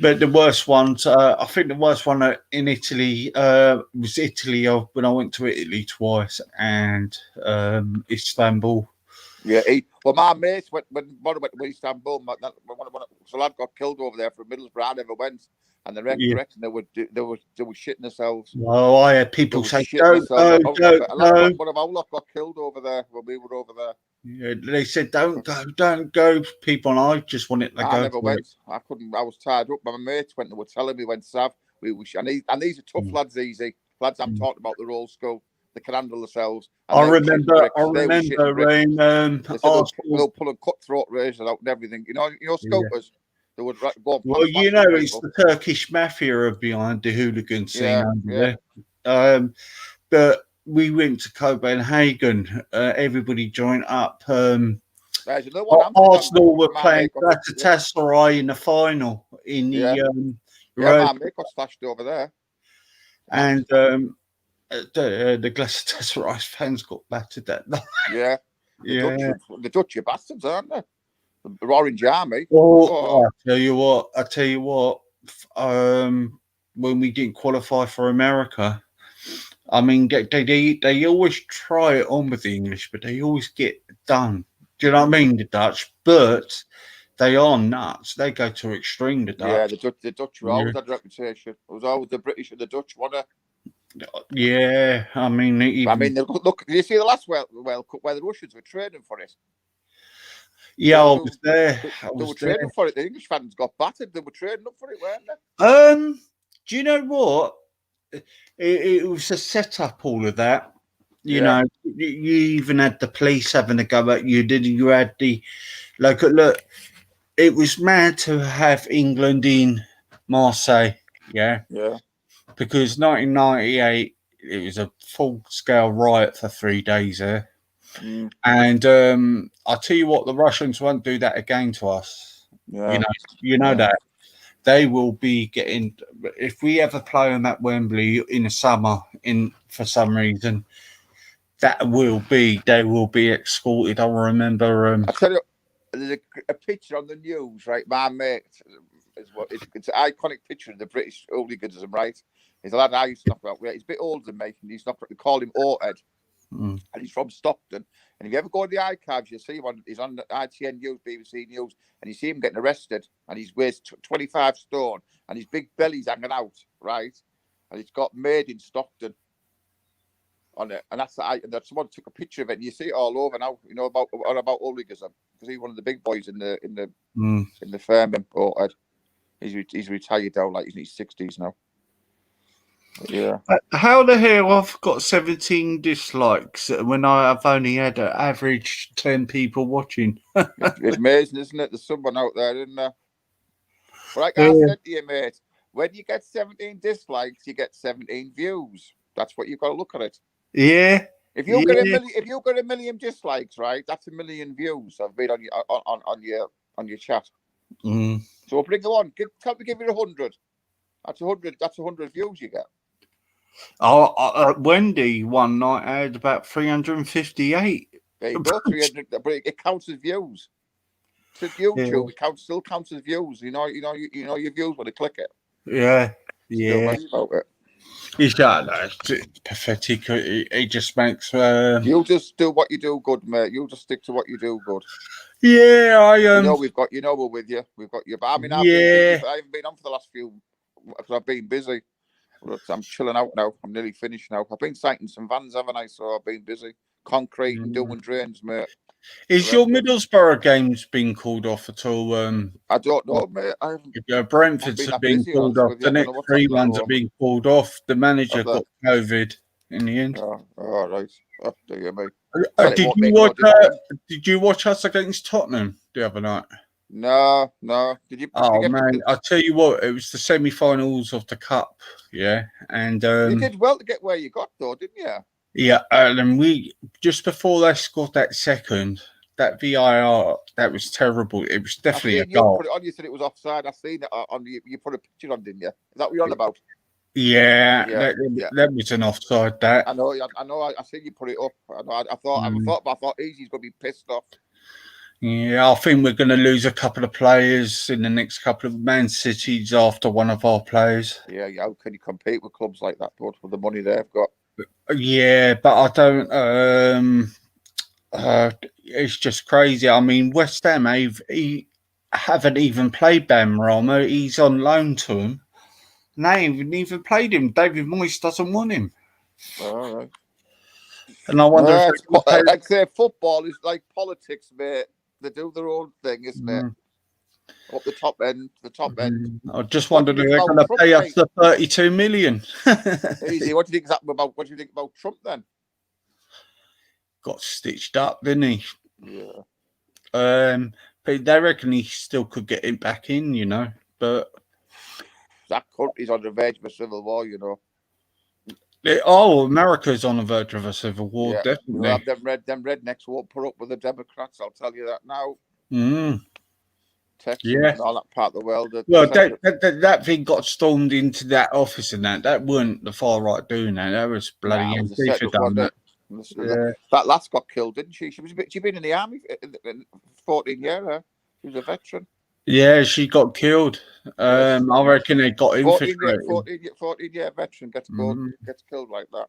but the worst ones, I think the worst one in Italy was Italy. When I went to Italy twice, and Istanbul. Yeah, well, my mates when I went to Istanbul, so lad got killed over there from Middlesbrough. I never went, and the reckon they were shitting themselves. Well, I had people say, "Don't go." One of our lot got killed over there when we were over there. Yeah, they said, "Don't go." People, and I just wanted to go. I never went. I couldn't. I was tied up. My mates went. They were telling me when Sav. And these are tough lads. Easy lads. I'm talking about the old school. They can handle themselves. I remember when they'll pull a cutthroat razor out and everything. You know, scopers. They would go. Well, you know, it's the Turkish mafia behind the hooligan scene over there. But we went to Copenhagen. Everybody joined up. Arsenal were playing Galatasaray in the final in the my mate got slashed over there, and the Galatasaray fans got battered that night. Yeah, the Dutch are bastards, aren't they? The Orange Army. I tell you what. When we didn't qualify for America, I mean, they always try it on with the English, but they always get done. Do you know what I mean? The Dutch, but they are nuts. They go to extreme. The Dutch. Yeah, the Dutch were always had a reputation. It was always the British and the Dutch, wasn't it? Yeah, I mean, look. Did you see the last World Cup where the Russians were training for it? Yeah, I was there. They were training for it. The English fans got battered. They were training up for it, weren't they? Do you know what? It was a setup, all of that. You know, you even had the police having a go at you. You had the look. It was mad to have England in Marseille. Yeah. Because 1998, it was a full-scale riot for 3 days there. And I'll tell you what, the Russians won't do that again to us. You know that. They will be getting, if we ever play them at Wembley in the summer, for some reason, they will be escorted. I remember. I tell you, there's a picture on the news, right? My mate, it's an iconic picture of the British hooliganism, right? He's a lad I used to knock about. He's a bit older than me, and we call him Orted. And he's from Stockton. And if you ever go to the archives, you'll see him he's on ITN News, BBC News, and you see him getting arrested, and he weighs 25 stone, and his big belly's hanging out, right? And it's got "Made in Stockton" on it, and and someone took a picture of it, and you see it all over now. You know about hooliganism, because he's one of the big boys in the firm. Orted. He's retired now, like he's in his 60s now. Yeah. How the hell I've got 17 dislikes when I've only had an average 10 people watching? It's amazing, isn't it? There's someone out there, isn't there? But like I said to you, mate, when you get 17 dislikes, you get 17 views. That's what you've got to look at it. Yeah. If you get a million dislikes, right, that's a million views I've made on your chat. So bring it on. Tell me, give it 100. That's 100. That's 100 views you get. Wendy one night had about 358. There you go, 300. But it counts as views. To YouTube, it still counts as views. You know your views when they click it. Yeah. About it. It's pathetic. It just makes. You just do what you do good, mate. You just stick to what you do good. Yeah, we're with you. We've got you. But I mean, I haven't been on for the last few because I've been busy. I'm chilling out now. I'm nearly finished now. I've been sighting some vans, haven't I? So I've been busy concrete and doing drains, mate. Is your Middlesbrough games been called off at all? I don't know, mate. I haven't. Brentford's been have that been busy, called honest off. with you. The I don't know next what's 3 happening at ones the have been called off. The manager Have they? got COVID in the end. Oh, all right. Oh, dear me. Did you watch us against Tottenham the other night? No. Did you get Man, I tell you what, it was the semi-finals of the cup, yeah, and you did well to get where you got, though, didn't you? yeah, and we just before they scored that second, that VIR, that was terrible. It was definitely a goal. You put it on. You said it was offside. I seen it on. You put a picture on, didn't you? Is that what you're on about? Yeah, that was an offside. That I know. I seen you put it up. I thought Easy's gonna be pissed off. Yeah, I think we're going to lose a couple of players in the next couple of Man City's after one of our players. Yeah. How can you compete with clubs like that, bud, with the money they've got? Yeah, but I don't. It's just crazy. I mean, West Ham haven't even played Benrahma. He's on loan to him. And they haven't even played him. David Moyes doesn't want him. All right. And I wonder like I say, football is like politics, mate. They do their own thing, isn't it? Up the top end. I just wondered if they're going to pay us the 32 million. Easy. What do you think about Trump then? Got stitched up, didn't he? Yeah. But they reckon he still could get it back in, you know. But that country's on the verge of a civil war, you know. America's on the verge of a civil war, definitely. Well, them rednecks won't put up with the Democrats, I'll tell you that now. Texas and all that part of the world. That thing got stormed into that office and that weren't the far right doing that. That was bloody Antifa done that. That lass got killed, didn't she? She'd been in the army 14 years. She was a veteran. Yeah, she got killed. I reckon they got infiltrated. 14-year veteran gets killed like that.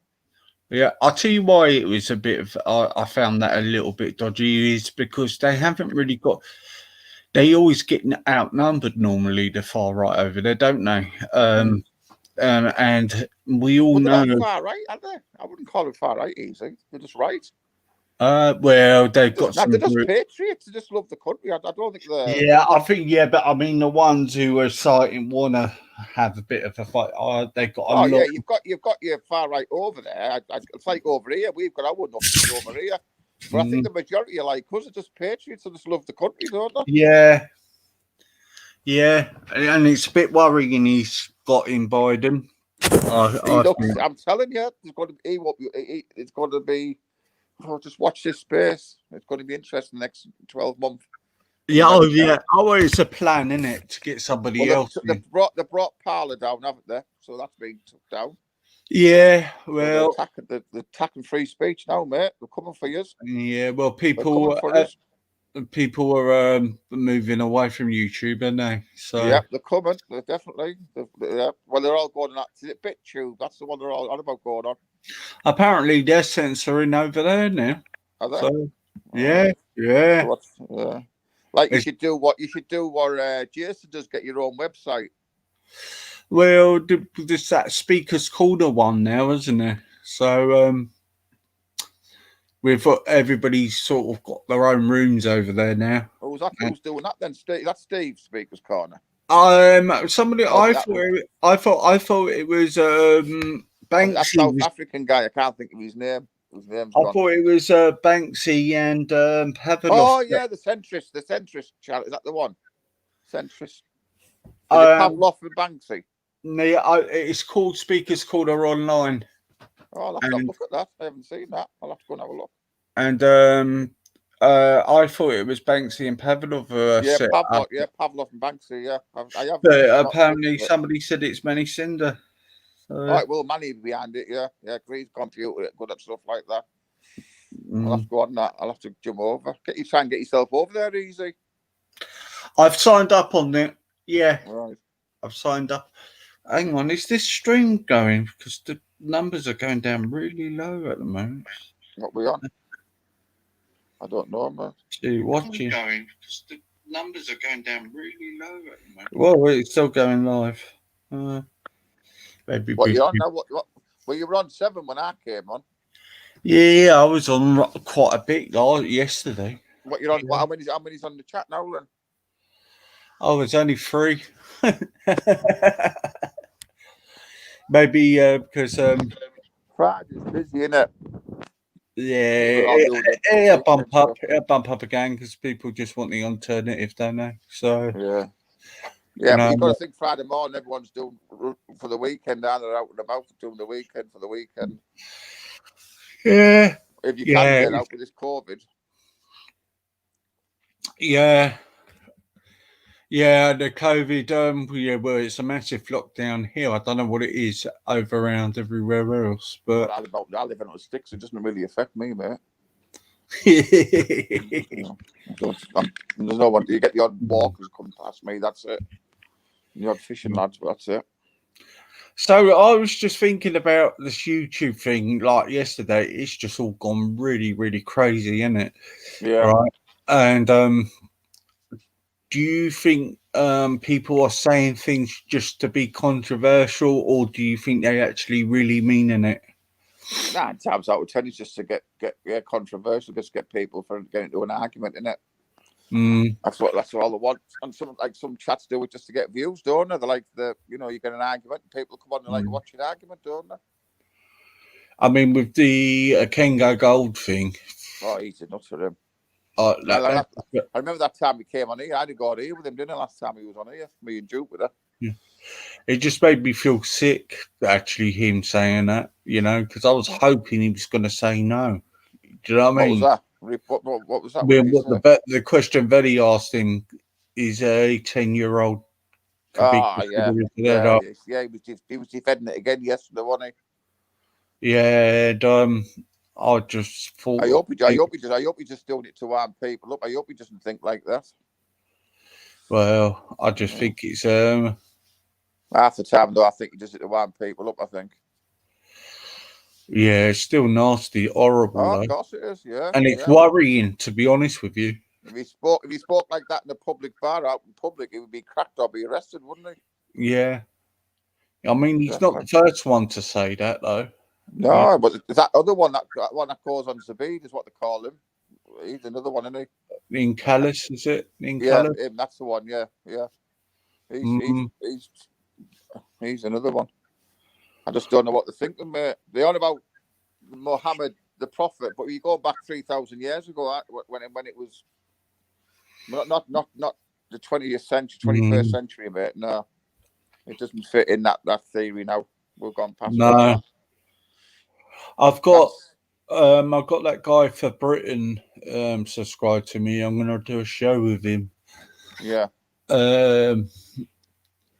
Yeah, I'll tell you why it was a bit of. I found that a little bit dodgy is because they haven't really got. They always get outnumbered normally, the far right over there, don't they? And we all know. They're not far right, are they? I wouldn't call them far right easy. They're just right. Well, they've got they're just patriots. They just love the country. I don't think they're. Yeah, I think but I mean the ones who are citing want to have a bit of a fight. They've got. You've got your far right over there. It's like over here. We've got our nothing over here. But I think the majority are like us are just patriots and just love the country, don't they? Yeah, and it's a bit worrying. He's got in Biden. I'm telling you, it's going to be. Oh, just watch this space. It's going to be interesting the next 12 months. Yeah, it's a plan, isn't it, to get somebody else? They brought Parler down, haven't they? So that's been took down. Yeah, well, they're attacking free speech now, mate. They're coming for you. Yeah, well, people are moving away from YouTube, aren't they? So yeah, they're coming. They're definitely. Well, they're all going on. Is it BitTube? That's the one they're all on about going on. Apparently, they're censoring over there now. Are they? So, yeah. Like you should do what Jason does. Get your own website. Well, there's that Speaker's Corner one now, isn't there? So we've got everybody's sort of got their own rooms over there now. Oh, who's doing that then? That's Steve Speaker's Corner. Somebody. I thought it was Banksy. That South African guy. I can't think of his name. His name's I thought it was Banksy and Pavlov. Oh yeah, the centrist channel. Is that the one? Centrist. Pavlov and Banksy. It's called Speaker's Corner Online. Oh, I'll have to look at that. I haven't seen that. I'll have to go and have a look. And I thought it was Banksy and Pavlov. Pavlov and Banksy. Yeah, I have. But apparently, somebody said it's Manny Cinder. All right, well, Manny behind it. Yeah, Grease computer, good at stuff like that. I'll have to go on that. I'll have to jump over. Try and get yourself over there easy. I've signed up on it. Yeah, right. I've signed up. Hang on, is this stream going? Because the numbers are going down really low at the moment. What we on? I don't know, man. See, watching. Going because the numbers are going down really low at the moment. Well, it's still going live. Maybe. What you on now? Well, you were on 7 when I came on. Yeah, I was on quite a bit yesterday. What you're on? How many's on the chat now then? Oh, it's only 3. Maybe because Friday's busy, innit? yeah, it'll bump up again because people just want the alternative, don't they? So yeah, you but you've got know, to think Friday morning. Everyone's doing for the weekend. Now they're out and about doing the weekend for the weekend. yeah, If you can get out with this COVID. Yeah, the COVID. Yeah, well, it's a massive lockdown here. I don't know what it is over around everywhere else, but I live in the sticks. It doesn't really affect me, mate. There's no one. You get the odd walkers come past me. That's it. The odd fishing lads, but that's it. So I was just thinking about this YouTube thing. Like yesterday, it's just all gone really, really crazy, isn't it? Yeah. Right. And do you think people are saying things just to be controversial, or do you think they actually really meaning it? 9 times out of 10 is just to get controversial, just get people for getting into an argument, innit? That's all they want. And some chats do it just to get views, don't they? They like you get an argument, and people come on and like watching an argument, don't they? I mean, with the Kengo Gold thing. Oh, he's a nut for him. I remember that time he came on here. I had to go here with him, didn't I? Last time he was on here, me and Jupiter. Yeah. It just made me feel sick, actually, him saying that, because I was hoping he was going to say no. Do you know what I mean? What was that? What was that? The question that he asked him is a 10-year-old. Yeah. He was defending it again yesterday, wasn't he? Yeah, and I just thought. I hope he just doing it to arm people up. I hope he doesn't think like that. Well, I just think it's half the time though. I think he does it to arm people up. I think. Yeah, it's still nasty, horrible. Oh, of course it is. Yeah, and it's worrying, to be honest with you. If he spoke like that in a public bar out in public, he would be cracked or be arrested, wouldn't he? Yeah. I mean, he's not the first one to say that, though. No, but that other one, that goes on Zabid is what they call him. He's another one, isn't he? In Callis, is it? Callis? Him, that's the one. Yeah. He's another one. I just don't know what they're thinking, mate. They're on about Muhammad the Prophet, but you go back 3,000 years ago when it was not the 20th century, 21st century, mate. No, it doesn't fit in that theory now. We've gone past. No, I've got that guy for Britain subscribed to me. I'm going to do a show with him. Yeah.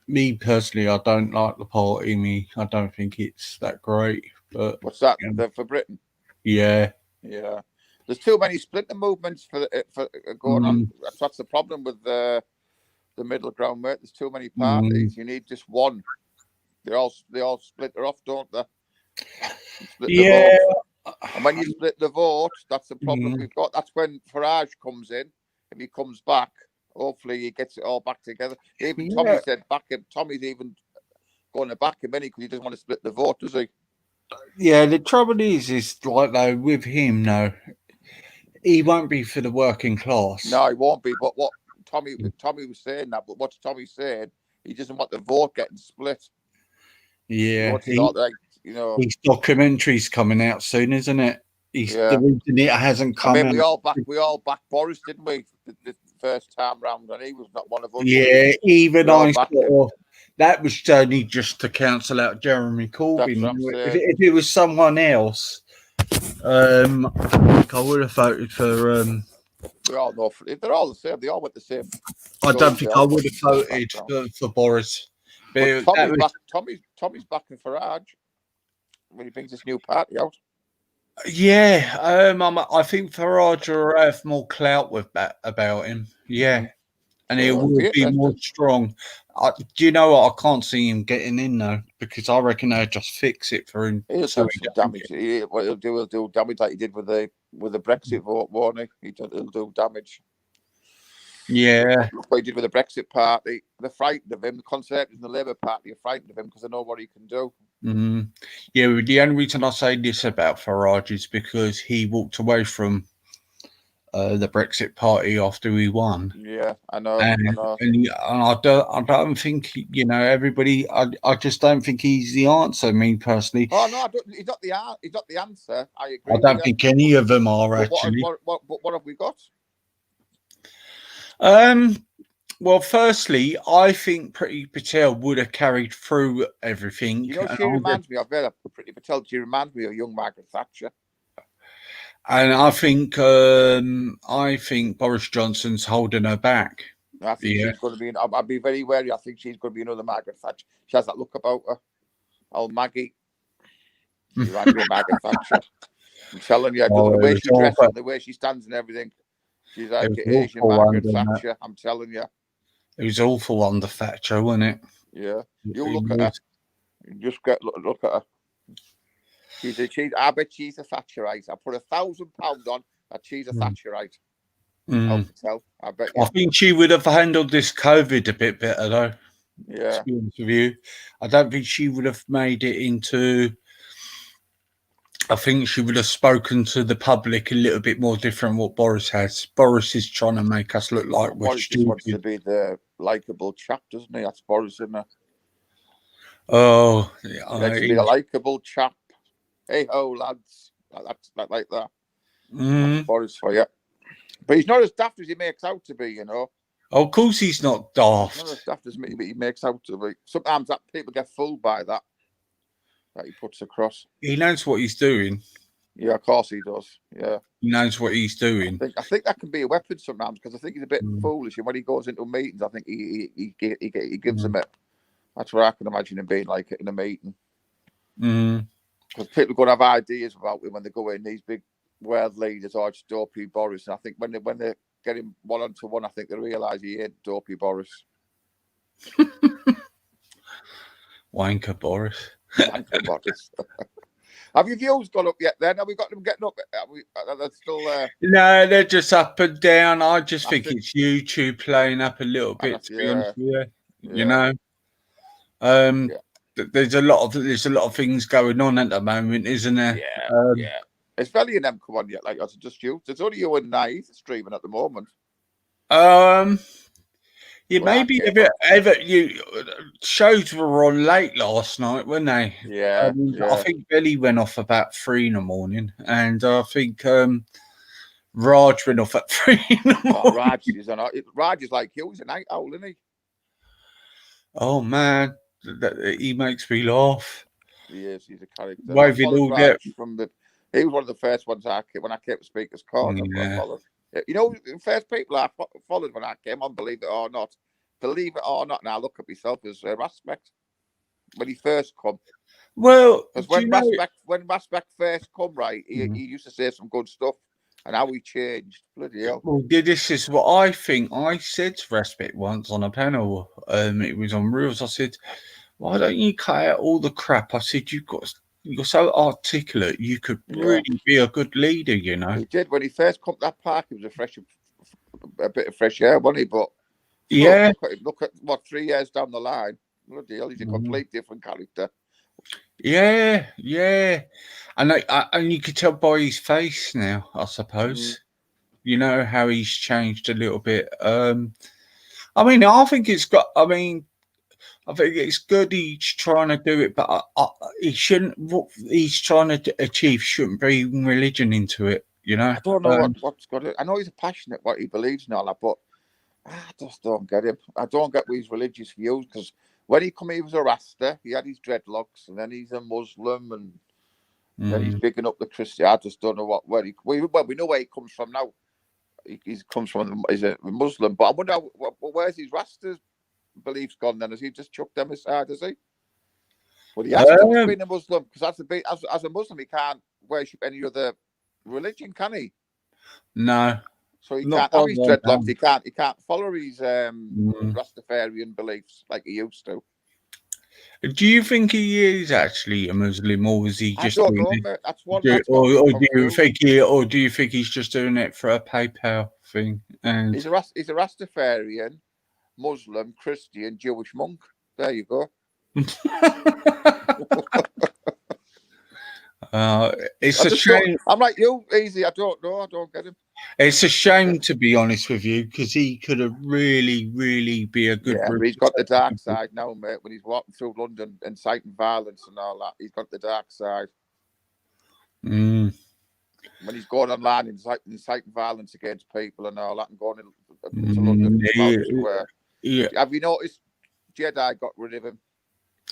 Me personally, I don't like the party. I don't think it's that great. But what's that? For Britain? Yeah. There's too many splinter movements for going on. That's the problem with the middle ground, mate. There's too many parties. You need just one. They all splinter off, don't they? Yeah. And when you split the vote, that's the problem we've got. That's when Farage comes in. If he comes back, hopefully he gets it all back together. Even Tommy said back him. Tommy's even going to back him any because he doesn't want to split the vote, does he? Yeah, the trouble is like though with him, no, he won't be for the working class. No, he won't be. But what Tommy was saying that, but what's Tommy saying? He doesn't want the vote getting split. Yeah, his documentary's coming out soon, isn't it? The reason it hasn't come out. We all backed Boris, didn't we? The first time round, and he was not one of us. Yeah, even I that was only just to cancel out Jeremy Corbyn. If it was someone else, I think I would have voted for. We all know they're all the same. They all went the same. I don't think I would have voted for Boris. But Tommy's backing Farage when he brings this new party out. Yeah, I think Farage will have more clout with that about him. Yeah, and he will be more strong. Do you know what? I can't see him getting in though because I reckon they'll just fix it for him. He'll do some damage. He'll do damage like he did with the Brexit vote, won't he? He'll do damage. Yeah, what he did with the Brexit party. They're frightened of him. The Conservatives and the Labour Party are frightened of him because they know what he can do. Mm. Yeah, well, the only reason I say this about Farage is because he walked away from the Brexit Party after he won. Yeah, I know. And I don't think, you know, everybody. I just don't think he's the answer. Me personally, Oh no, I don't, he's not the answer. I agree. I don't think any of them are But actually. what have we got? Well, firstly, I think Priti Patel would have carried through everything. You know, she reminds me of Priti Patel. She reminds me of young Margaret Thatcher. And I think Boris Johnson's holding her back. I think she's going to be. I'd be very wary. I think she's going to be another Margaret Thatcher. She has that look about her. Oh, Maggie. She reminds me of Margaret Thatcher. I'm telling you, the way she dresses, the way she stands, and everything. She's like Asian Margaret Thatcher. I'm telling you. It was awful under Thatcher, wasn't it? Yeah. You look at her. You just look at her. I bet she's a Thatcherite. I put £1,000 on that she's a Thatcherite. I bet you. I think she would have handled this COVID a bit better, though. Yeah. To be honest with you, I don't think she would have made it into. I think she would have spoken to the public a little bit more different what Boris has. Boris is trying to make us look like we're Boris just wants to be the likable chap, doesn't he? That's Boris, isn't it? Oh, he likes to be a likable chap. Hey ho, lads. Like that. That's Boris for you. But he's not as daft as he makes out to be, you know. Oh, of course he's not daft. Not as daft as he makes out to be. Sometimes that people get fooled by that he puts across. He knows what he's doing. Yeah, of course he does. Yeah. He knows what he's doing. I think that can be a weapon sometimes because I think he's a bit foolish. And when he goes into meetings, I think he gives them it. That's what I can imagine him being like in a meeting. Because people are going to have ideas about him when they go in, these big world leaders or just dopey Boris. And I think when they get him one-on-one, I think they realise he ain't dopey Boris. Wanker Boris. Wanker Boris. Have your views gone up yet then? Have we got them getting up? Are they still there? No, they're just up and down. I just think it's YouTube playing up a little bit, to be honest with you. You know? There's a lot of things going on at the moment, isn't there? Yeah. Is Velly and them come on yet? Like, it's just you. It's only you and Naive streaming at the moment. Yeah, maybe shows were on late last night, weren't they? Yeah, I think Billy went off about 3 in the morning, and I think Raj went off at 3 in the morning. Raj is like you. He's a night owl, isn't he? Oh man, he makes me laugh. He is. He's a character. Waving all that he was one of the first ones when I came to Speaker's Corner. You know, the first people I followed when I came on, believe it or not, now I look at myself as Raspect when he first come. Well, because when Raspect first come, right, he used to say some good stuff, and how he changed. Bloody hell. Well, this is what I think. I said to Raspect once on a panel. It was on Reels. I said, "Why don't you cut out all the crap?" I said, "You're so articulate. You could really be a good leader, you know." He did when he first come to that park. It was a bit of fresh air, wasn't he? But look at what 3 years down the line. Bloody hell, he's a complete different character. Yeah, and you could tell by his face now, I suppose. You know how he's changed a little bit. I mean, I think it's good he's trying to do it, but he shouldn't. What he's trying to achieve shouldn't bring religion into it. You know. I don't know what's got it. I know he's passionate what he believes and all that, but I just don't get him. I don't get his religious views because when he was a Rasta, he had his dreadlocks, and then he's a Muslim, and then he's bigging up the Christian. I just don't know we know where he comes from now. He's a Muslim, but I wonder where's his Rasta beliefs gone then? Has he just chucked them aside, has he? Well, he has to be a Muslim, because as a Muslim he can't worship any other religion, can he? No. So he can't have his dreadlocks, he can't follow his Rastafarian beliefs like he used to. Do you think he is actually a Muslim, or is he just? I don't know, mate. That's one. Or do you think he's just doing it for a PayPal thing? And he's a Rastafarian, Muslim, Christian, Jewish monk. There you go. It's I a just don't- shame. I'm like you, easy. I don't know. I don't get him. It's a shame, to be honest with you, because he could have really, really be a good. Yeah, but he's got the dark side now, mate. When he's walking through London, inciting violence and all that, he's got the dark side. Mm. When he's going online, inciting violence against people and all that, and going to London, Yeah. Have you noticed Jedi got rid of him?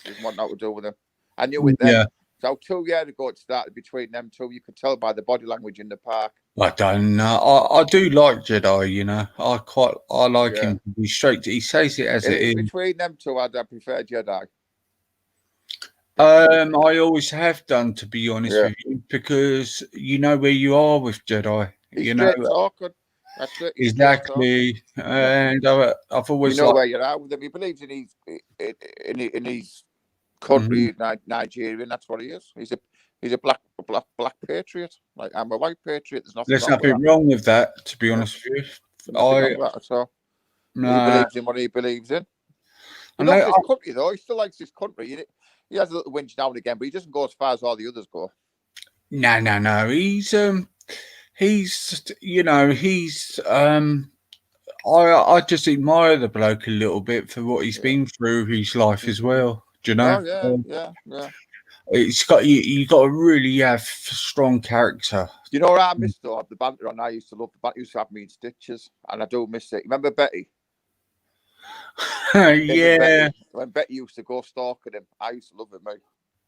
Didn't want nothing to do with him. I knew it then. Yeah. So 2 years ago, it started between them two. You could tell by the body language in the park. I don't know. I do like Jedi, you know. I like Yeah. him to be straight. He says it as it is. Between them two, I'd prefer Jedi. I always have done, to be honest Yeah. with you, because you know where you are with Jedi. He's you know straight talking. That's it. He's straight exactly, and I've always you know liked. where you're at with him. He believes in his country, Nigeria, and that's what he is. He's a black patriot. Like, I'm a white patriot. There's nothing wrong with that, to be honest with you. Nothing wrong with that at all. He believes in what he believes in. He loves his country, though. He still likes his country. He has a little whinge now and again, but he doesn't go as far as all the others go. No. I just admire the bloke a little bit for what he's been through his life as well. Do you know? Oh, yeah. It's got you got to really have strong character. You know what I miss though? The banter on. I used to love the banter. Used to have me in stitches, and I do miss it. Remember Betty? Yeah. Betty, when Betty used to go stalking him, I used to love it, mate.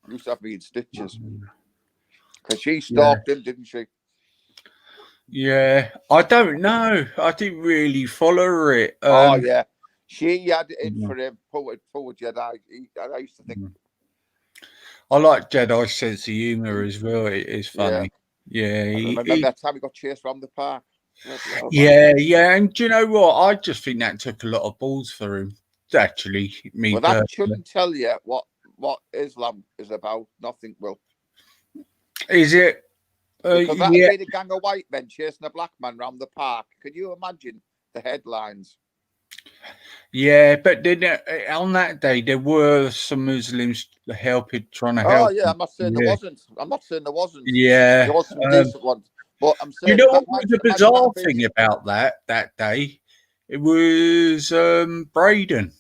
Used to have me in stitches because she stalked him, didn't she? Yeah, I don't know. I didn't really follow it. Oh yeah, she had it in for him. Poor Jedi. I used to think. I like Jedi's sense of humour as well. It is funny. Yeah, remember that time he got chased around the park. Yeah, and do you know what? I just think that took a lot of balls for him. Actually, well, that shouldn't tell you what Islam is about. Nothing will. Is it? Because that would be the gang of white men chasing a black man around the park. Can you imagine the headlines? Yeah, but then on that day there were some Muslims trying to help. Oh yeah, I'm not saying there wasn't. I'm not saying there wasn't. Yeah, there was some decent ones. But I'm saying, you know what was the bizarre thing about that day? It was Braden.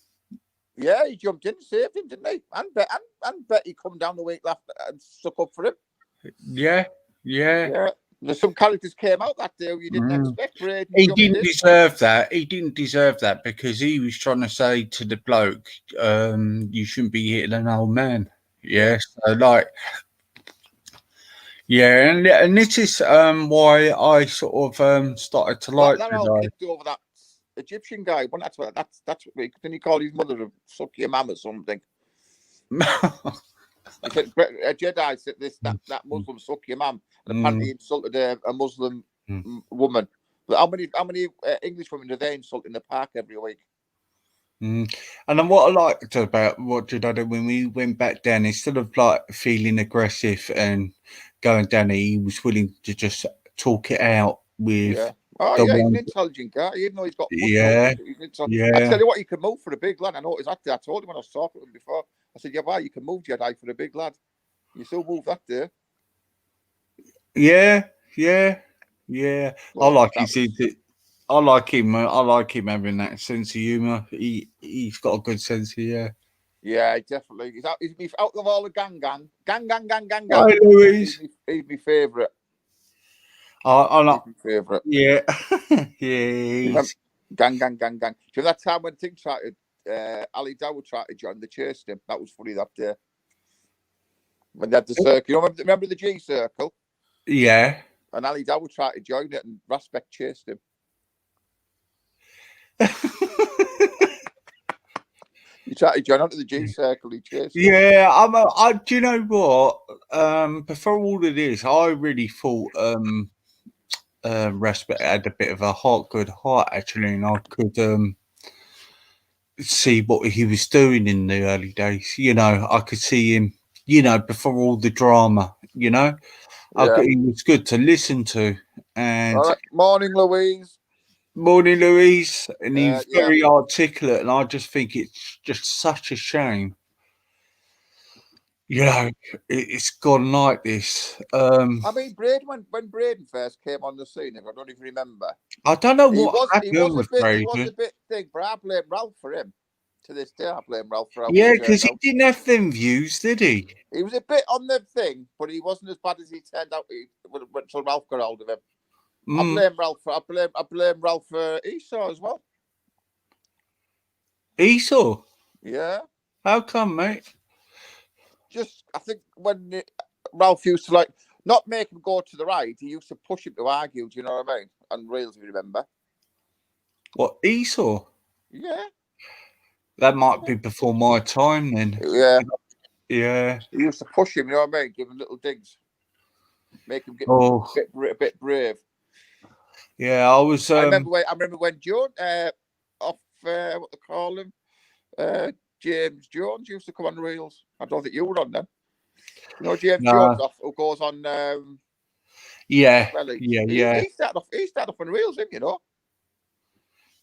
Yeah, he jumped in, saved him, didn't he? And Betty come down the week after and stuck up for him. Yeah. There's some characters came out that day you didn't expect. Braden he didn't deserve that. He didn't deserve that because he was trying to say to the bloke, you shouldn't be hitting an old man. Yeah, so like, yeah, and this is why I sort of started to like that all kicked over that Egyptian guy. Well, that's what didn't he call his mother a suck your mum or something? He said, a Jedi said that Muslim suck your mum, and apparently he insulted a Muslim woman. But how many English women do they insult in the park every week? And then what I liked about what Jedi when we went back down, instead of like feeling aggressive and going down, he was willing to just talk it out with. Yeah. Oh yeah, he's an intelligent guy. Even though he's got yeah. I tell you what, you can move for a big lad. I noticed that. I told him when I was talking to him before. I said, "Yeah, why you can move Jedi for a big lad? You still move that there." Yeah. Well, I like him. I like him having that sense of humour. He's got a good sense of Yeah, definitely. He's out of all the gang. Hi, Louise. He's my favourite. I like my favourite. Yeah. Yeah. Gang. Do you know that time when things tried to, Ali Dawud tried to join, they chased him? That was funny that day. When they had the circle. You know, remember the G circle? Yeah. And Ali Dawud tried to join it and Raspek chased him. He tried to join onto the G circle, he chased him. Yeah, do you know what? Before all of this, I really thought Raspek had a bit of a good heart actually, and I could see what he was doing in the early days. You know, I could see him, you know, before all the drama, you know. He was good to listen to. And all right. Morning, Louise. Morning, Louise. And he's very articulate, and I just think it's just such a shame you know, it's gone like this. I mean, Braden, when Braden first came on the scene, I don't even remember. I don't know He what was happened with he Braden. was a bit thick, but I blame Ralph for him. To this day, I blame Ralph for how Yeah, he because turned he out. didn't have them views, did he? He was a bit on the thing, but he wasn't as bad as he turned out until Ralph got hold of him. I blame Ralph for I blame Ralph for Esau as well. Esau? Yeah. How come, mate? Just I think when Ralph used to not make him go to the right, he used to push him to argue. Do you know what I mean? On Reels, if you remember. What, Esau? Yeah. That might be before my time then. Yeah. Yeah. He used to push him, you know what I mean? Give him little digs. Make him get a bit brave. Yeah, I was. I remember when John, what they call him, James Jones used to come on Reels. I don't think you were on then. You know James Jones who goes on. Yeah. Well, Yeah. He started off on Reels, didn't you know?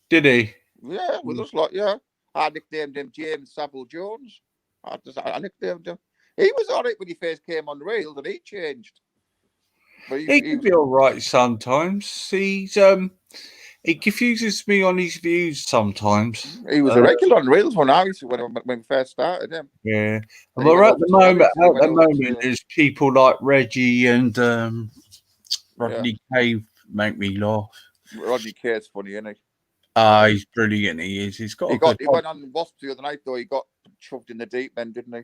Did he? Yeah, with us lot. Yeah, I nicknamed him James Savile Jones. I nicknamed him. He was all right when he first came on Reels, and he changed. But He can be all right sometimes. He confuses me on his views sometimes. He was a regular on Reels when we first started him. Yeah, well, at the moment, there's people like Reggie and Rodney Cave make me laugh. Rodney K's funny, isn't he? He's brilliant. He is. He went on Wasps the other night though. He got shoved in the deep end, didn't he?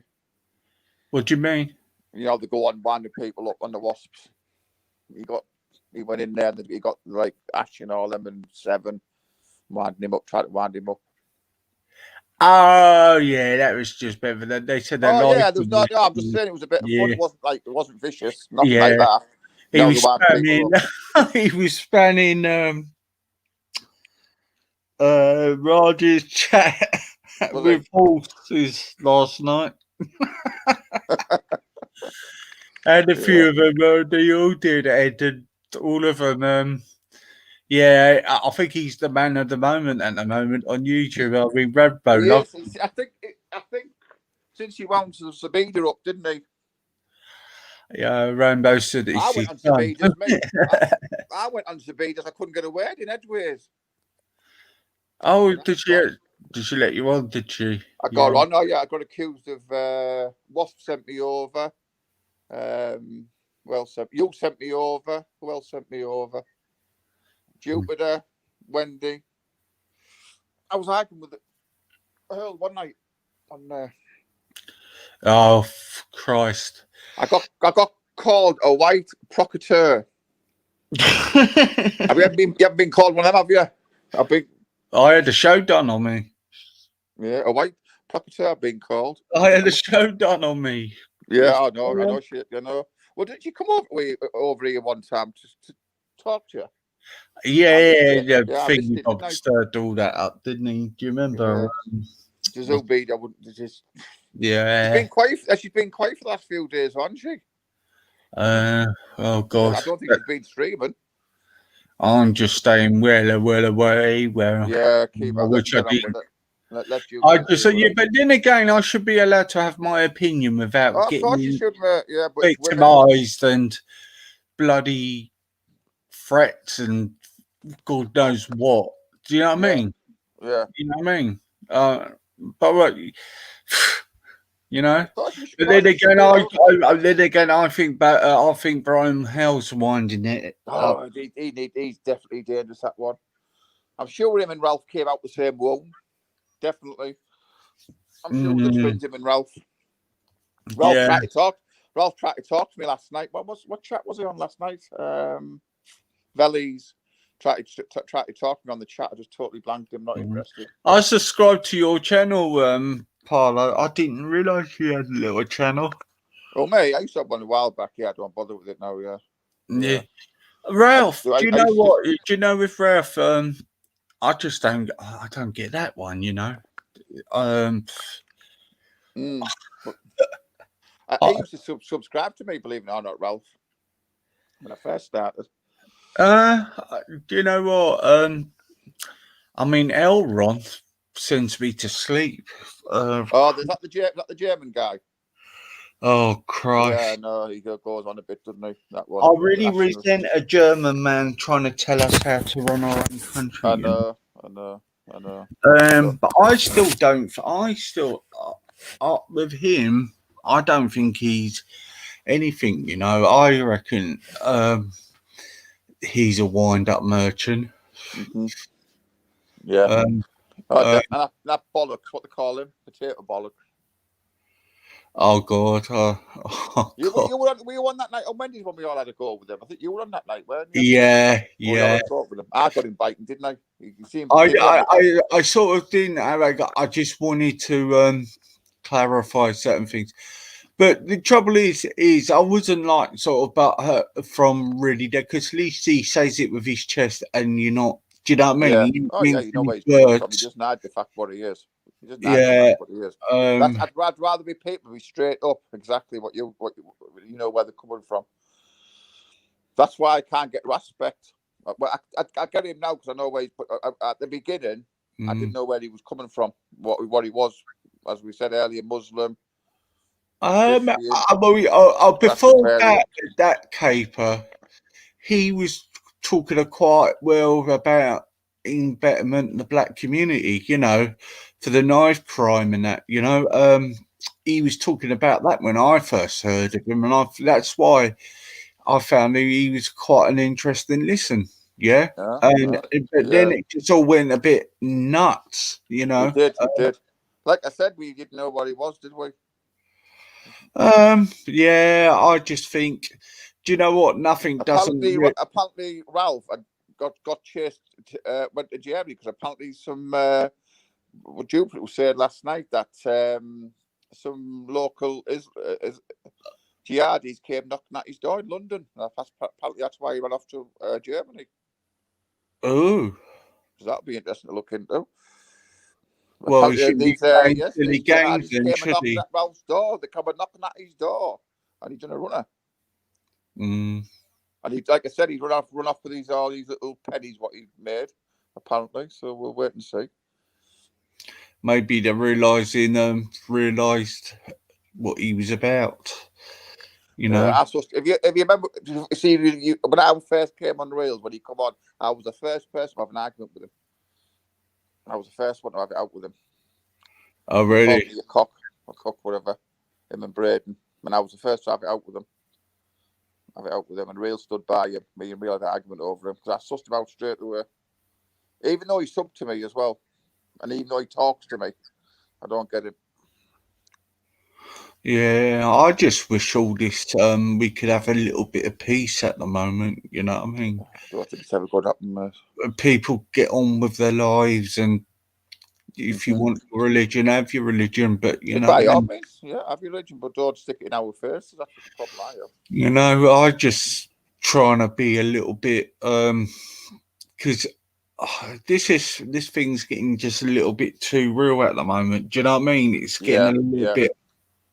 What do you mean? You know, they go on winding people up on the Wasps. He went in there and he got like Ash and all them and Seven winding him up, trying to wind him up. Oh yeah, that was just better than they said. I'm just saying it was a bit of fun. It wasn't vicious, nothing like that. He was spamming. He was spanning Roger's chat with horses last night. And a few of them, they all did, and all of them. I think he's the man of the moment at the moment on YouTube. I mean, Rambo. Yes, I think since he wound Zabida up, didn't he? Yeah, Rambo said I went on Zabidas, mate. I went on Zabidas. I couldn't get a word in edgeways. Oh, did she let you on? Did she? I got on. Oh yeah, I got accused of. Wasp sent me over. You sent me over. Who else sent me over? Jupiter, Wendy. I was arguing with Earl one night on there. Oh Christ! I got called a white provocateur. You haven't been called one of them, have you? I had a show done on me. Yeah, a white provocateur being called. I had a show done on me. Yeah, I know shit, you know. Well, did you come over here one time to talk to you? Yeah. Thing got stirred all that up, didn't he? Do you remember? Zubi, I wouldn't just. Yeah. She's been quiet for the last few days, hasn't she? Oh God. I don't think she's been streaming. I'm just staying well away. Keep on. Which I didn't. But then again, I should be allowed to have my opinion without getting victimised and bloody threats and God knows what. Do you know what I mean? Yeah. You know what I mean? But what, you know? But then again, I think Brian Hell's winding it. Oh, he's definitely dangerous, that one. I'm sure him and Ralph came out the same womb. Definitely. I'm sure the twins, him and Ralph. Ralph tried to talk to me last night. What chat was he on last night? Veli's tried to talk to me on the chat. I just totally blanked him, not interested. I subscribed to your channel, Parlo. I didn't realise you had a little channel. Oh, mate, I used to have one a while back. Yeah, I don't bother with it now, yeah. Ralph, do you know what? Do you know with Ralph, I don't get that one, you know. He used to subscribe to me, believe it or not, Ralph, when I first started. Do you know what? I mean, Elron sends me to sleep. Is that the German guy? Oh Christ! Yeah, no, he goes on a bit, doesn't he? That one. I really National- resent a German man trying to tell us how to run our own country. I you know? know. But I still don't. With him, I don't think he's anything. You know, I reckon he's a wind-up merchant. Mm-hmm. Yeah. That bollocks, what they call him, potato bollocks. Oh God! You were on that night on Wendy's when we all had a go with him. I think you were on that night, weren't you? Yeah. With him. I got him biting, didn't I? You see him. I sort of didn't. I just wanted to clarify certain things. But the trouble is I wasn't like sort of butthurt from really there because at least he says it with his chest, and you're not. Do you know what I mean? Yeah. You know where he's coming from. He doesn't hide the fact what he is. I'd rather be people be straight up exactly what you know where they're coming from. That's why I can't get respect. But I get him now because I know where he's. At the beginning, I didn't know where he was coming from. What he was, as we said earlier, Muslim. Before that caper, he was talking quite well about betterment in the black community, you know, for the knife crime and that, you know. He was talking about that when I first heard of him, and that's why I found he was quite an interesting listen. Yeah. But then it just all went a bit nuts, you know. It did. Like I said, we didn't know what he was, did we? Yeah, I just think, do you know what? Nothing apparently Ralph got chased, went to Germany because apparently some Jupiter was saying last night that some local jihadis came knocking at his door in London. Apparently that's why he went off to Germany. Oh, so that'll be interesting to look into. Well, these gangs then, came knocking at Ralph's door. They come knocking at his door, and he's done a runner. And he, like I said, he'd run off with all these little pennies what he made, apparently. So we'll wait and see. Maybe they realised what he was about. You know, if you remember, see, when I first came on Rails, when he come on, I was the first person to have an argument with him. I was the first one to have it out with him. Oh, really? A cock, whatever. Him and Braden. And I was the first to have it out with him. And Rail stood by him. Me and Rail had an argument over him because I sussed him out straight away. Even though he subbed to me as well, and even though he talks to me, I don't get him. Yeah, I just wish all this we could have a little bit of peace at the moment. You know what I mean? I don't think it's ever going to happen, mate. People get on with their lives, and if you want religion, have your religion. But you know, by all means, yeah, have your religion, but don't stick it in our face. That's the problem I have. You know, I just trying to be a little bit because this thing's getting just a little bit too real at the moment. Do you know what I mean? It's getting a little bit.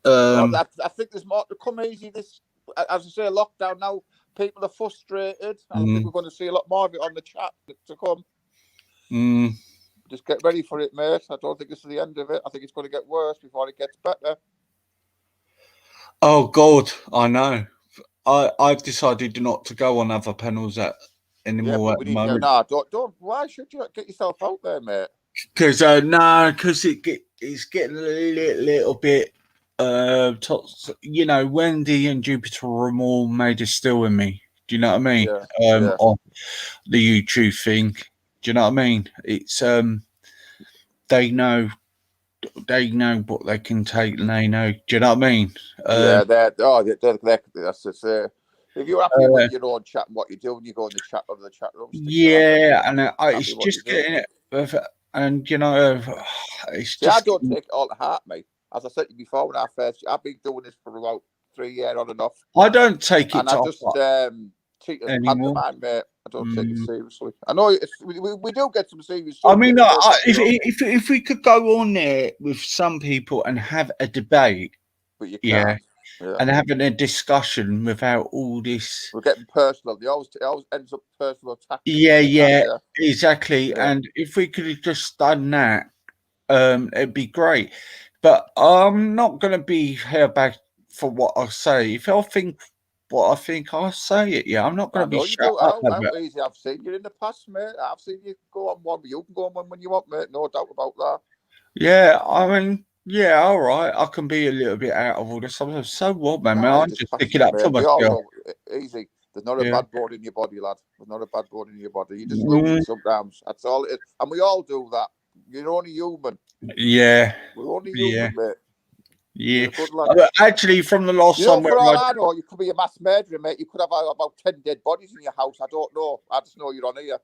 I think there's more to come easy. This, as I say, lockdown now. People are frustrated. I think we're going to see a lot more of it on the chat to come. Just get ready for it, mate. I don't think this is the end of it. I think it's going to get worse before it gets better. Oh God, I know. I've decided not to go on other panels anymore at the moment. Don't. Why should you get yourself out there, mate? Because it's getting a little bit. You know, Wendy and Jupiter were more made of steel in me. Do you know what I mean? On the YouTube thing. Do you know what I mean? It's they know what they can take, and they know. Do you know what I mean? That's it. If you're happy with your own chat and what you're doing, you go in the chat under the chat room. And it's just getting it. And you know, it's just. I don't take it all to heart, mate. As I said to you before, when I've been doing this for about 3 years on and off. I don't take it. And I just treat it as pantomime, mate. I don't take it seriously. I know we do get some serious. I mean, if we could go on there with some people and have a debate, but you can't. And having a discussion without all this. We're getting personal. It always ends up personal attacks. Yeah, exactly. Yeah. And if we could have just done that, it'd be great. But I'm not going to be held back for what I say. If I think what I think, I'll say it. Yeah, I'm not I going to know be you shut do. up How about it. easy. I've seen you in the past, mate. I've seen you go on one. You can go on one when you want, mate. No doubt about that. Yeah, I mean, yeah, all right. I can be a little bit out of order sometimes. So what, man? Nah, I'm you're just passionate, sticking up for mate. We all myself. know. Easy. There's not a Yeah. bad bone in your body, lad. There's not a bad bone in your body. You just Mm. lose it sometimes. That's all it is. And we all do that. You're only human. Yeah. We're only Yeah. human, mate. Yeah. You're a good lad. Actually, from the last You know, time for all I I know, you could be a mass murderer, mate. You could have about 10 dead bodies in your house. I don't know. I just know you're on here.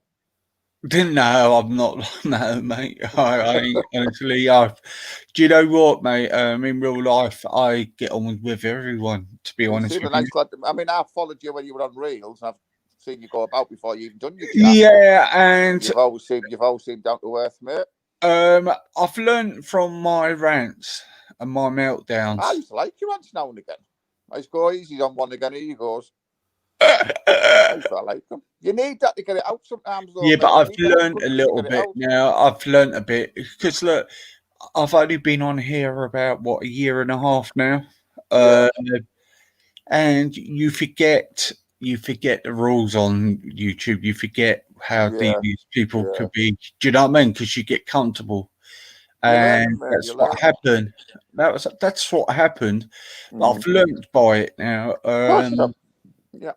didn't know, I'm not. No, mate. I ain't, honestly. Do you know what, mate? In real life, I get on with everyone. To be You honest seem a with you. nice lad. I mean, I followed you when you were on Reels, and I've seen you go about before you even done your chat. Yeah, and you've always seemed down to earth, mate. I've learned from my rants and my meltdowns. I used to like your rants now and again. I used to go easy on one again. Here he goes. I used to like them. You need that to get it out sometimes, though. Yeah, mate. but I've You need that learned a goodness to little get it bit out. now. I've learned a bit because look, I've only been on here about what, a year and a half now. Yeah. And you forget the rules on YouTube. You forget how Yeah. these people Yeah. could be. Do you know what I mean? Because you get comfortable, You learn and it, mate. that's You what learn it. happened. That's what happened. But I've learned by it now. Of course you have. Yeah.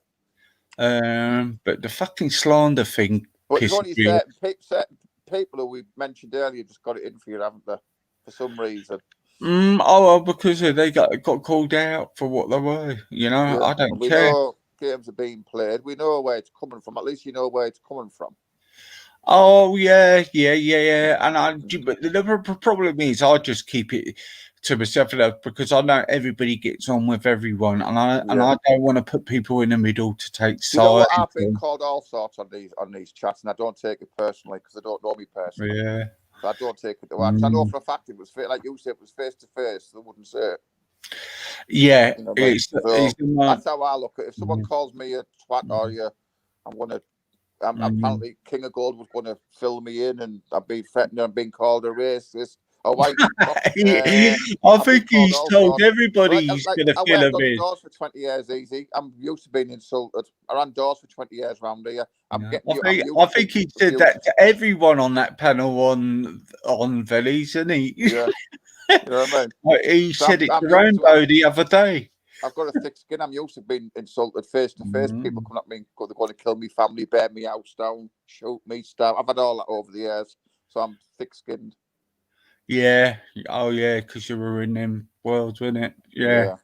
But the fucking slander thing But there's pisses only me off. certain people who we mentioned earlier just got it in for you, haven't they? For some reason. Oh, well, because they got called out for what they were. You know, Yeah. I don't And we care. know games are being played. We know where it's coming from. At least you know where it's coming from. Oh yeah. And but the problem is, I just keep it to myself because I know everybody gets on with everyone, and I don't want to put people in the middle to take sides. You know what? I've been called all sorts on these chats, and I don't take it personally because they don't know me personally. Yeah. So I don't take it to heart. I know for a fact it was like you said, it was face to face. They wouldn't say it. Yeah, You know what I mean? That's how I look at it. If someone calls me a twat or apparently King of Gold was going to fill me in, and I've been threatened and being called a racist. I think he's told everybody he's going to fill him in. I doors for 20 years, easy. I'm used to being insulted. I ran doors for 20 years around here. I think he said that to everyone on that panel on Vellies, isn't he? Yeah. You know what I mean? He said it to Rainbow the other day. I've got a thick skin. I'm used to being insulted face to face. People come up to me, they're going to kill me family, bear me house down, shoot me, stab. I've had all that over the years, so I'm thick skinned. Yeah. Oh yeah, because you were in them worlds, wasn't it? Yeah.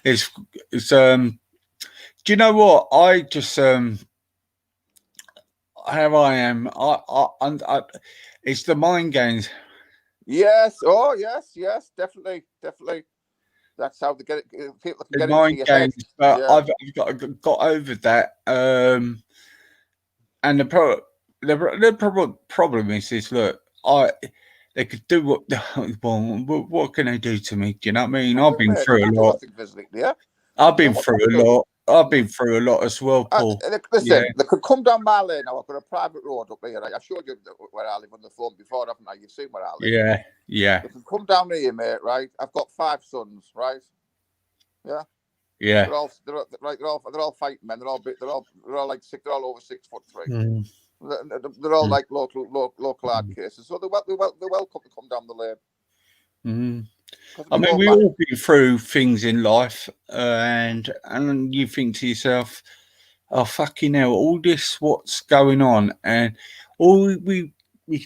It's do you know what? I just how I am. I it's the mind games. Yes. Oh yes, definitely. That's how they get it. People can get into your head. But I've got over that. And the problem is look, they could do what can they do to me? Do you know what I mean? I've been through a lot. I've been through a lot. I've been through a lot as well, Paul. Listen, they could come down my lane now. I've got a private road up here. I showed you where I live on the phone before, haven't I? You've seen where I live. Yeah. They can come down here, mate. Right? I've got 5 sons. Right? Yeah. They're all fighting men. They're all like they're all over 6'3". They're all like local hard cases. So they're welcome to come down the lane. I mean, we've all been through things in life, and you think to yourself, "Oh fucking hell! All this, what's going on?" And all we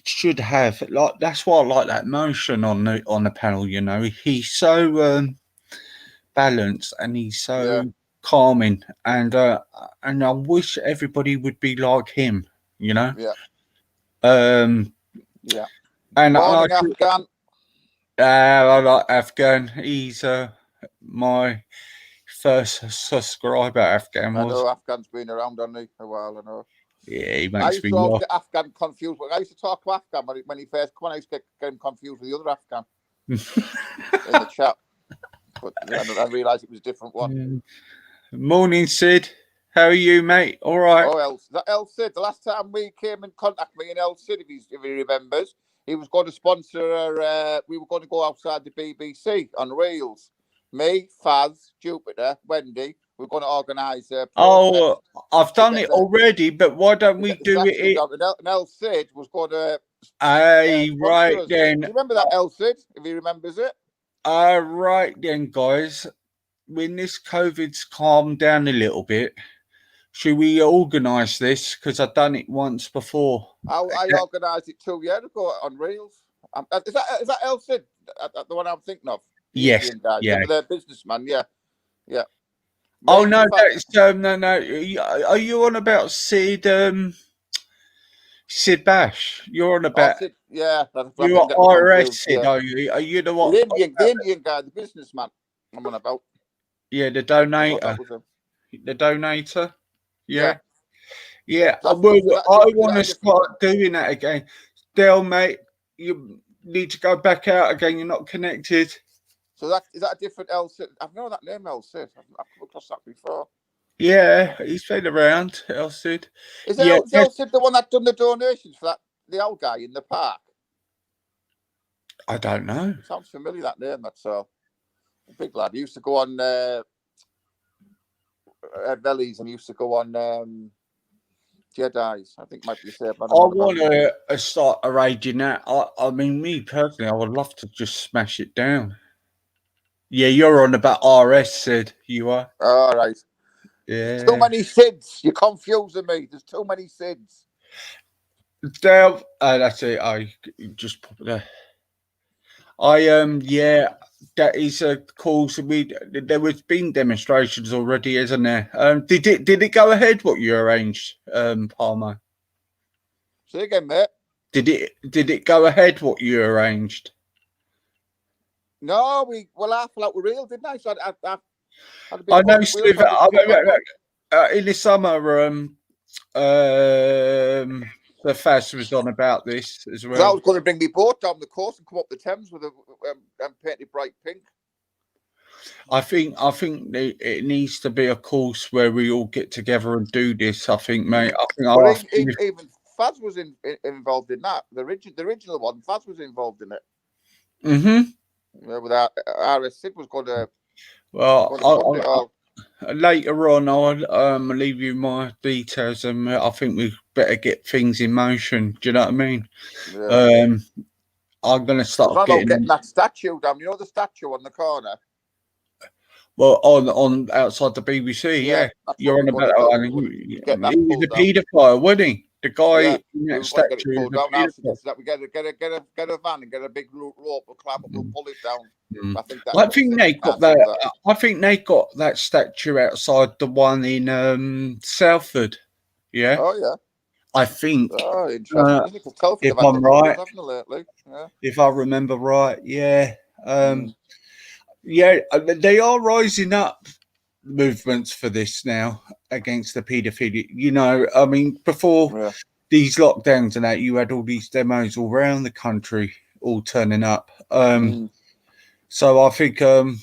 should have, like, that's why I like that motion on the panel. You know, he's so balanced and he's so calming, and I wish everybody would be like him. You know. And Afghan. I like Afghan. He's my first subscriber. Afghan was. I know Afghan's been around on me a while. I know. Yeah, he makes me laugh. I used to always get Afghan confused. I used to talk to Afghan when he first came on. I used to get him confused with the other Afghan in the chat. But I realised it was a different one. Morning, Sid. How are you, mate? All right. Oh, El Sid. The last time we came in contact with me and El Sid, if he remembers, he was going to sponsor. We were going to go outside the BBC on Reels, Me, Faz, Jupiter, Wendy. We're going to organise a protest. Oh, I've done it the- already, but why don't to we get the do statue it? down. And El Cid was going to. Hey, sponsor right us. Do you then. remember that El Cid? If he remembers it. Right then, guys. When this COVID's calmed down a little bit, should we organise this? Because I've done it once before. I organised it 2 years ago on Reels. Is that El Cid? The one I'm thinking of? The Yes. Indian guy. Yeah. The businessman. Yeah. Yeah. Oh Me, no, Faz- that's no. Are you on about Sid? Sid Bash. You're on about. Cid, yeah. You are RS Sid. Yeah. Are you the what? The Indian guy, the businessman. I'm on about. Yeah, the I thought donator. that was him. The donator. Yeah. Yeah. I want to start doing that again. Dale, mate, you need to go back out again. You're not connected. So is that a different El Cid? I've known that name, El Cid. I've come across that before. Yeah, he's been around, El Cid. Is Yeah, El Cid the one that done the donations for the old guy in the park? I don't know. Sounds familiar, that name, that's all. A big lad. He used to go on Bellies and he used to go on Jedi's. I think might be the same. I want to start arranging that. I mean, me personally, I would love to just smash it down. Yeah, you're on about RS, Sid. You are. All right. Yeah. Too many Sids. You're confusing me. There's too many Sids. Dale, that's it. I just pop it there. Yeah, that is a course. There was been demonstrations already, isn't there? Did it go ahead? What you arranged, Palmer? Say again, mate. Did it go ahead? What you arranged? No, I fell out with Real, didn't I? So I know, Steve. In the summer, the Faz was on about this as well. I was going to bring me boat down the coast and come up the Thames with a painted bright pink. I think it needs to be a course where we all get together and do this. I think, mate. Even Faz was involved in that. The original one, Faz was involved in it. Mm-hmm. With RS Sid was going to. Well, later on, I'll leave you my details, and I think we better get things in motion. Do you know what I mean? Yeah. I'm going to start getting that statue down. You know the statue on the corner. Well, on outside the BBC, yeah. You're on about. He was a paedophile, wasn't he? The guy in that statue. We get a van and get a big rope, we'll climb up, we'll pull it down. I think they got that. I think they got that statue outside the one in Salford. Yeah. Oh yeah. I think. Oh, interesting. If I'm right, if I remember right, yeah. Yeah, they are rising up movements for this now against the paedophilia. You know, I mean, before these lockdowns and that, you had all these demos all around the country all turning up. So I think it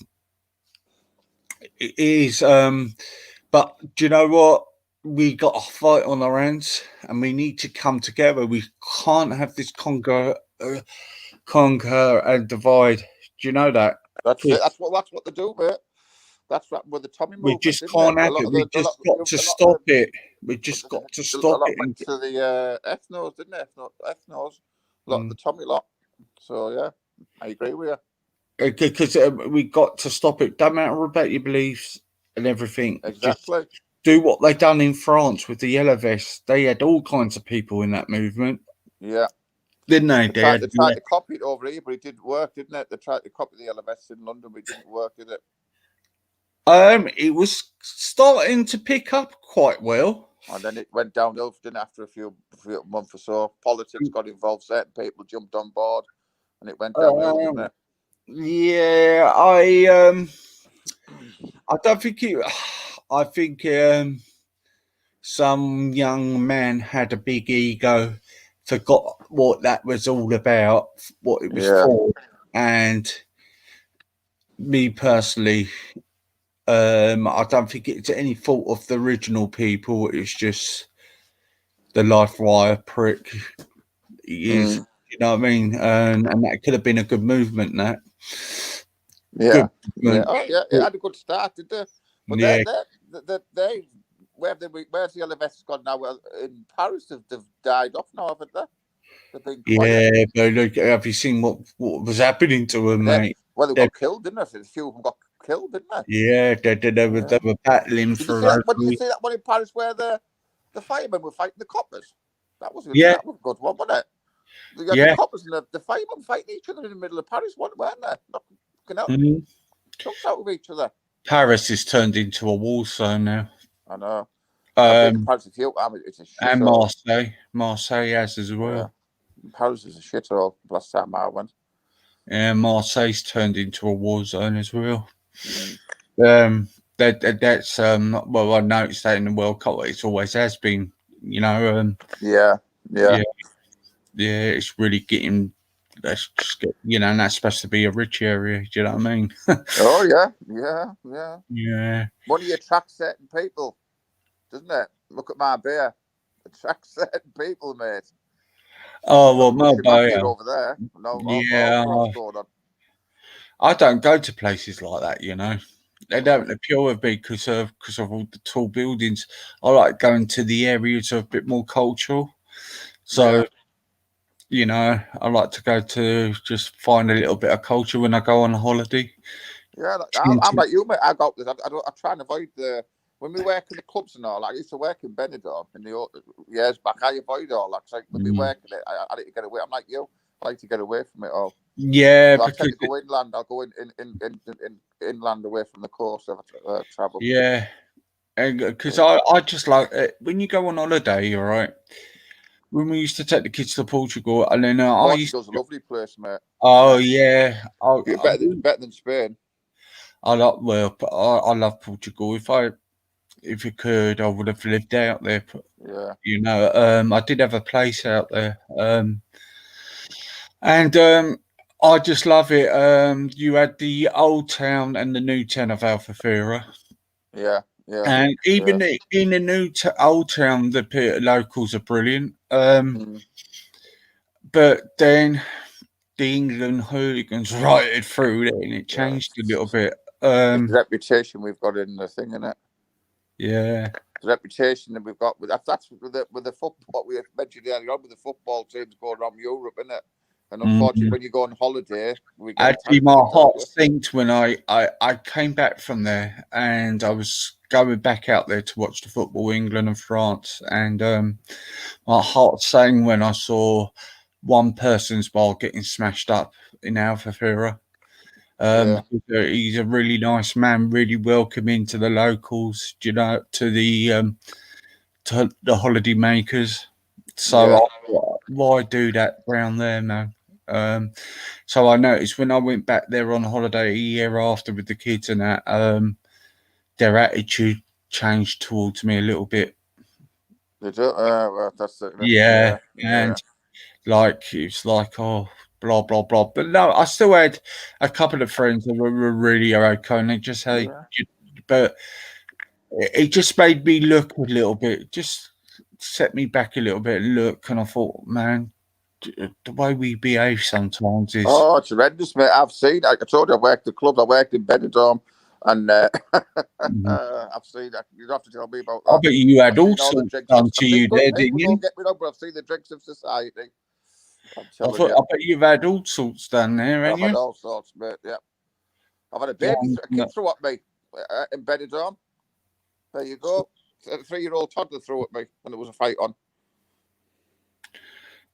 is. But do you know what? We got a fight on our hands, and we need to come together. We can't have this conquer and divide. Do you know that? That's it. That's what they do, mate. That's what with the Tommy movement. We just can't have it. We just got to stop it. We just got to stop it. Went to the ethnos, didn't it? Ethnos, a lot of the Tommy lot. So yeah, I agree with you. Because we got to stop it. Don't matter about your beliefs and everything. Exactly. Just do what they done in France with the yellow vests. They had all kinds of people in that movement. Yeah. Didn't they? They tried to copy it over here, but it didn't work, didn't it? They tried to copy the yellow vests in London, but it didn't work, did it? It was starting to pick up quite well. And then it went downhill, didn't it, after a few months or so. Politics got involved, certain people jumped on board, and it went downhill, didn't it? Yeah, I don't think it. I think some young man had a big ego, forgot what that was all about, what it was for, and me personally, I don't think it's any fault of the original people. It's just the LiveWire prick. He is, you know what I mean? And that could have been a good movement. That. Yeah. Good. Oh, yeah. It had a good start, didn't it? But Yeah. they where's the Helveti's gone now? Well, in Paris, they've died off now, haven't they? They've been quiet. Yeah, but look, have you seen what was happening to them, mate? Well, they got killed, didn't they? A few of them got killed, didn't they? Yeah, they were battling Did for. you see that one in Paris where the firemen were fighting the coppers? That was a good one, wasn't it? The coppers and the firemen fighting each other in the middle of Paris, weren't they? Jumped out with each other. Paris has turned into a war zone now. I know. I've been to Paris a few times. It's a shit. And Marseille has as well. Yeah. Paris is a shithole. Last time I went. Yeah, Marseille's turned into a war zone as well. That's well, I noticed that in the World Cup. It always has been, you know. Yeah, it's really getting. Let's just get, you know, and that's supposed to be a rich area. Do you know what I mean? Oh yeah. Money attracts certain people, doesn't it? Look at my beer. Attracts certain people, mate. Oh well, Marbella over there. I don't go to places like that. You know, they don't appeal with me because of all the tall buildings. I like going to the areas of a bit more cultural. So. You know, I like to go to just find a little bit of culture when I go on holiday. Yeah, I'm like you, mate. I try and avoid when we work in the clubs and all. I used to work in Benidorm in the years back. I avoid all that. Like when we work in it, I like to get away. I'm like you. I like to get away from it all. Yeah, so I tend to go inland. I'll go in inland away from the coast of travel. Yeah, because I just like when you go on holiday. All right. When we used to take the kids to Portugal, and then Portugal's a lovely place, mate. Oh yeah, better than Spain. I love Portugal. If you could, I would have lived out there. Yeah, you know, I did have a place out there, and I just love it. You had the old town and the new town of Albufeira. Yeah. Yeah, and even in the new old town, the locals are brilliant. But then the England hooligans rioted through there, and it changed a little bit. The reputation we've got in the thing, innit? Yeah, the reputation that we've got that's with the football. What we mentioned earlier on with the football teams going around Europe, innit? And unfortunately, when you go on holiday, actually, my heart sank when I came back from there, and I was going back out there to watch the football, England and France, and my heart sank when I saw one person's bar getting smashed up in Albufeira. He's a really nice man, really welcoming to the locals, you know, to the holiday makers. So why do that around there, man? So I noticed when I went back there on holiday a year after with the kids and that, their attitude changed towards me a little bit. They do? Well, that's it. And like it's like, oh, blah blah blah. But no, I still had a couple of friends that were really okay, and they just say, but it just made me look a little bit, just set me back a little bit and look, and I thought, man, the way we behave sometimes is it's horrendous, mate. I've seen. I told you, I worked at clubs. I worked in Benidorm, and I've seen that. You don't have to tell me about that. I bet you had all sorts done to you there, didn't you? Get me up, but I've seen the drinks of society. I bet you've had all sorts done there, haven't you? I've had all sorts, mate. Yeah, I've had a baby, a kid throw at me in Benidorm. There you go. A 3-year-old toddler threw at me when there was a fight on.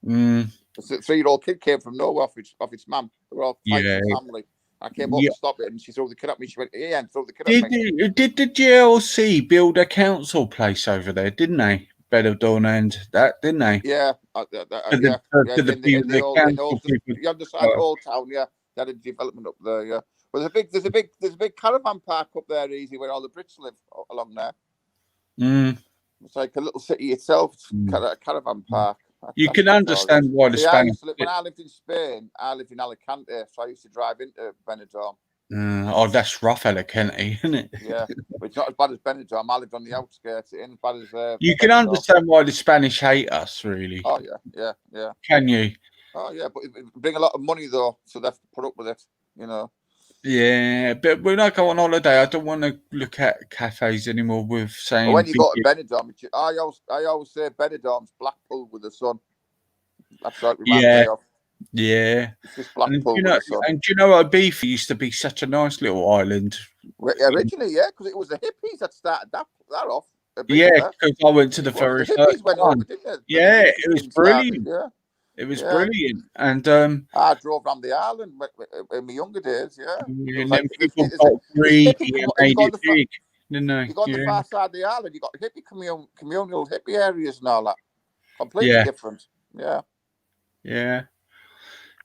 The 3-year-old kid came from nowhere off its mum. They were all fighting family. I came up to stop it, and she threw the kid at me. She went, "Yeah," and threw the kid at me. Did the GLC build a council place over there? Didn't they? Benidorm and that, didn't they? Yeah. For the people. You understand Old Town? Yeah, they had a development up there. Yeah. Well, there's a big caravan park up there, easy where all the Brits live along there. It's like a little city itself. A caravan park. You can understand why the Spanish. When I lived in Spain, I lived in Alicante, so I used to drive into Benidorm. That's rough, Alicante, isn't it? Yeah, but it's not as bad as Benidorm. I lived on the outskirts. It ain't as bad as. You can understand why the Spanish hate us, really. Oh yeah. Can you? Oh yeah, but it bring a lot of money though, so they have to put up with it. You know. Yeah, but when I go on holiday, I don't want to look at cafes anymore with saying. But when you go to vegan. Benidorm, I always say Benidorm's Blackpool with the sun. That's what it reminds Yeah, me of. yeah. It's just And Blackpool you with know, the sun. Ibiza used to be such a nice little island. Well, originally, yeah, because it was the hippies that started that off. Yeah, Ibiza. because I went to the It was. very The first hippies went one. over, didn't they? Yeah, The it hippie was thing started, brilliant. yeah. It was Yeah. brilliant, and I drove around the island in my younger days. Yeah, and like, then people it's got greedy hippie. and You made go on it the big, didn't they? you go on the Yeah, far side of the island. You got hippie communal hippie areas and all that. Completely yeah, different. Yeah. yeah,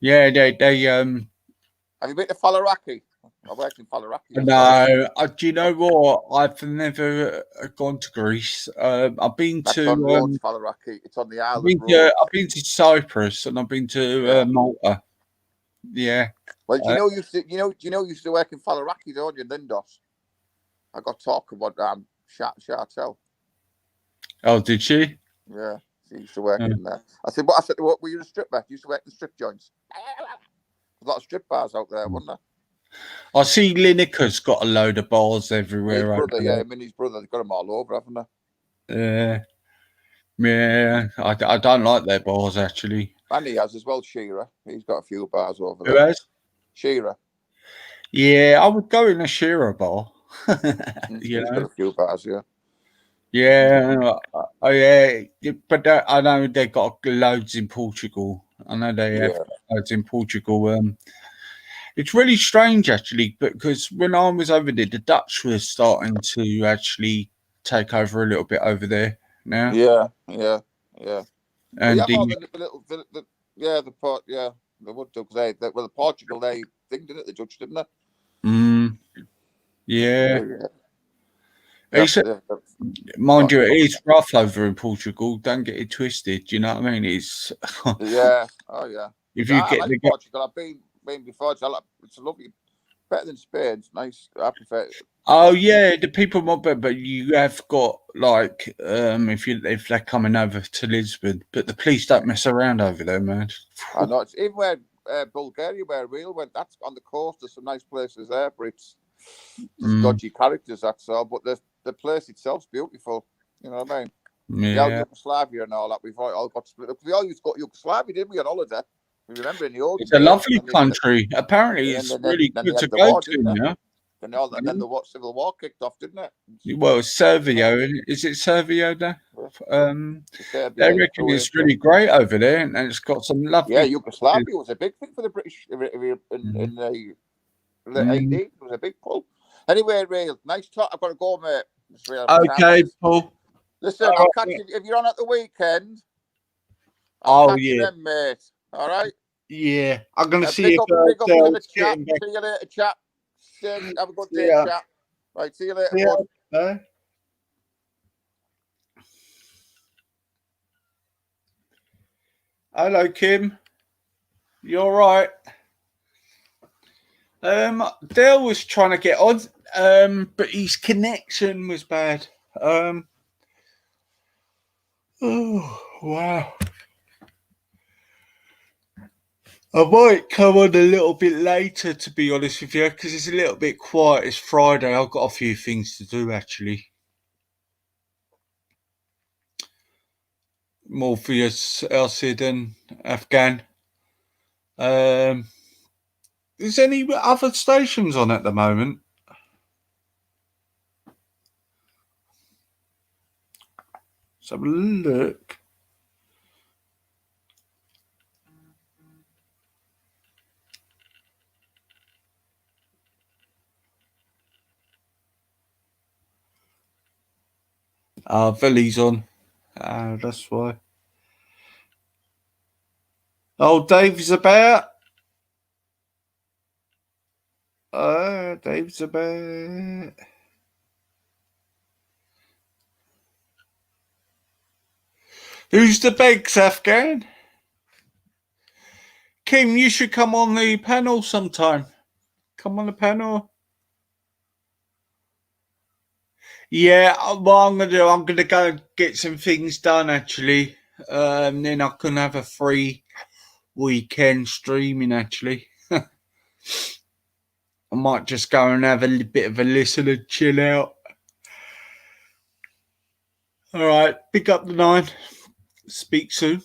yeah. They Have you been to Faliraki? I worked in Faliraki. No, do you know what? I've never gone to Greece. I've been That's to on Rhodes, Faliraki. It's on the I've island been road. I've been to Cyprus and I've been to Yeah. Malta. Yeah. Well, do you know you used to work in Faliraki, don't you, Lindos? I got talk about Chartel. Oh, did she? Yeah, she used to work in there. I said, what were you a stripper? You used to work in strip joints. There's a lot of strip bars out there, wasn't there? I see Lineker's got a load of bars His everywhere. brother, yeah, him and his brother, they've got them all over, haven't they? Yeah. I don't like their bars actually. And he has as well, Shearer. He's got a few bars over Who there. has? Shearer. Yeah, I would go in a Shearer bar. He's got a few bars, yeah. Yeah, but I know they got loads in Portugal. I know they have loads in Portugal. It's really strange actually, because when I was over there, the Dutch were starting to actually take over a little bit over there now. Yeah. And they would do because the Portugal they didn't it? The Dutch didn't they? Yeah. Mind you, it is rough over in Portugal. Don't get it twisted. Do you know what I mean? It's yeah. Oh yeah. If you I get like Portugal, I've been before. It's lovely, better than Spain. It's nice. I prefer it. Oh yeah, the people more, but you have got like if they're coming over to Lisbon, but the police don't mess around over there, man. I know. It's even where Bulgaria, where Real went. That's on the coast. There's some nice places there, but it's dodgy characters. That's all. But the place itself's beautiful. You know what I mean? Yeah. Yugoslavia and all that. We've all got split up. We all used to go to Yugoslavia, didn't we, on holiday? We remember in the old. It's a lovely country. Apparently, it's really good to go to now. And then the Civil War kicked off, didn't it? Well, Serbia, is it Serbia there? They reckon it's really great over there, and it's got some lovely. Yeah, Yugoslavia was a big thing for the British in the 80s. It was a big pull. Anyway, Real, nice talk. I've got to go, mate. Okay, Paul. Listen, I'll catch you if you're on at the weekend. I'll catch you then, mate. All right. Yeah, I'm gonna see up in the chat. See you later, chat. Have a good day, chat. Right, see you later. Bye. Hello, Kim. You all right? Dale was trying to get on, but his connection was bad. Oh wow. I might come on a little bit later, to be honest with you, because it's a little bit quiet. It's Friday. I've got a few things to do, actually. Morpheus, Elsid, and Afghan. Is any other stations on at the moment? Let's have a look. Veli's on. That's why. Oh, Dave's about. Dave's about. Who's the Begs, Afghan? Kim, you should come on the panel sometime. Come on the panel. Yeah, what I'm gonna do, I'm gonna go and get some things done actually. Then I can have a free weekend streaming actually. I might just go and have a bit of a listen and chill out. All right, pick up the 9. Speak soon.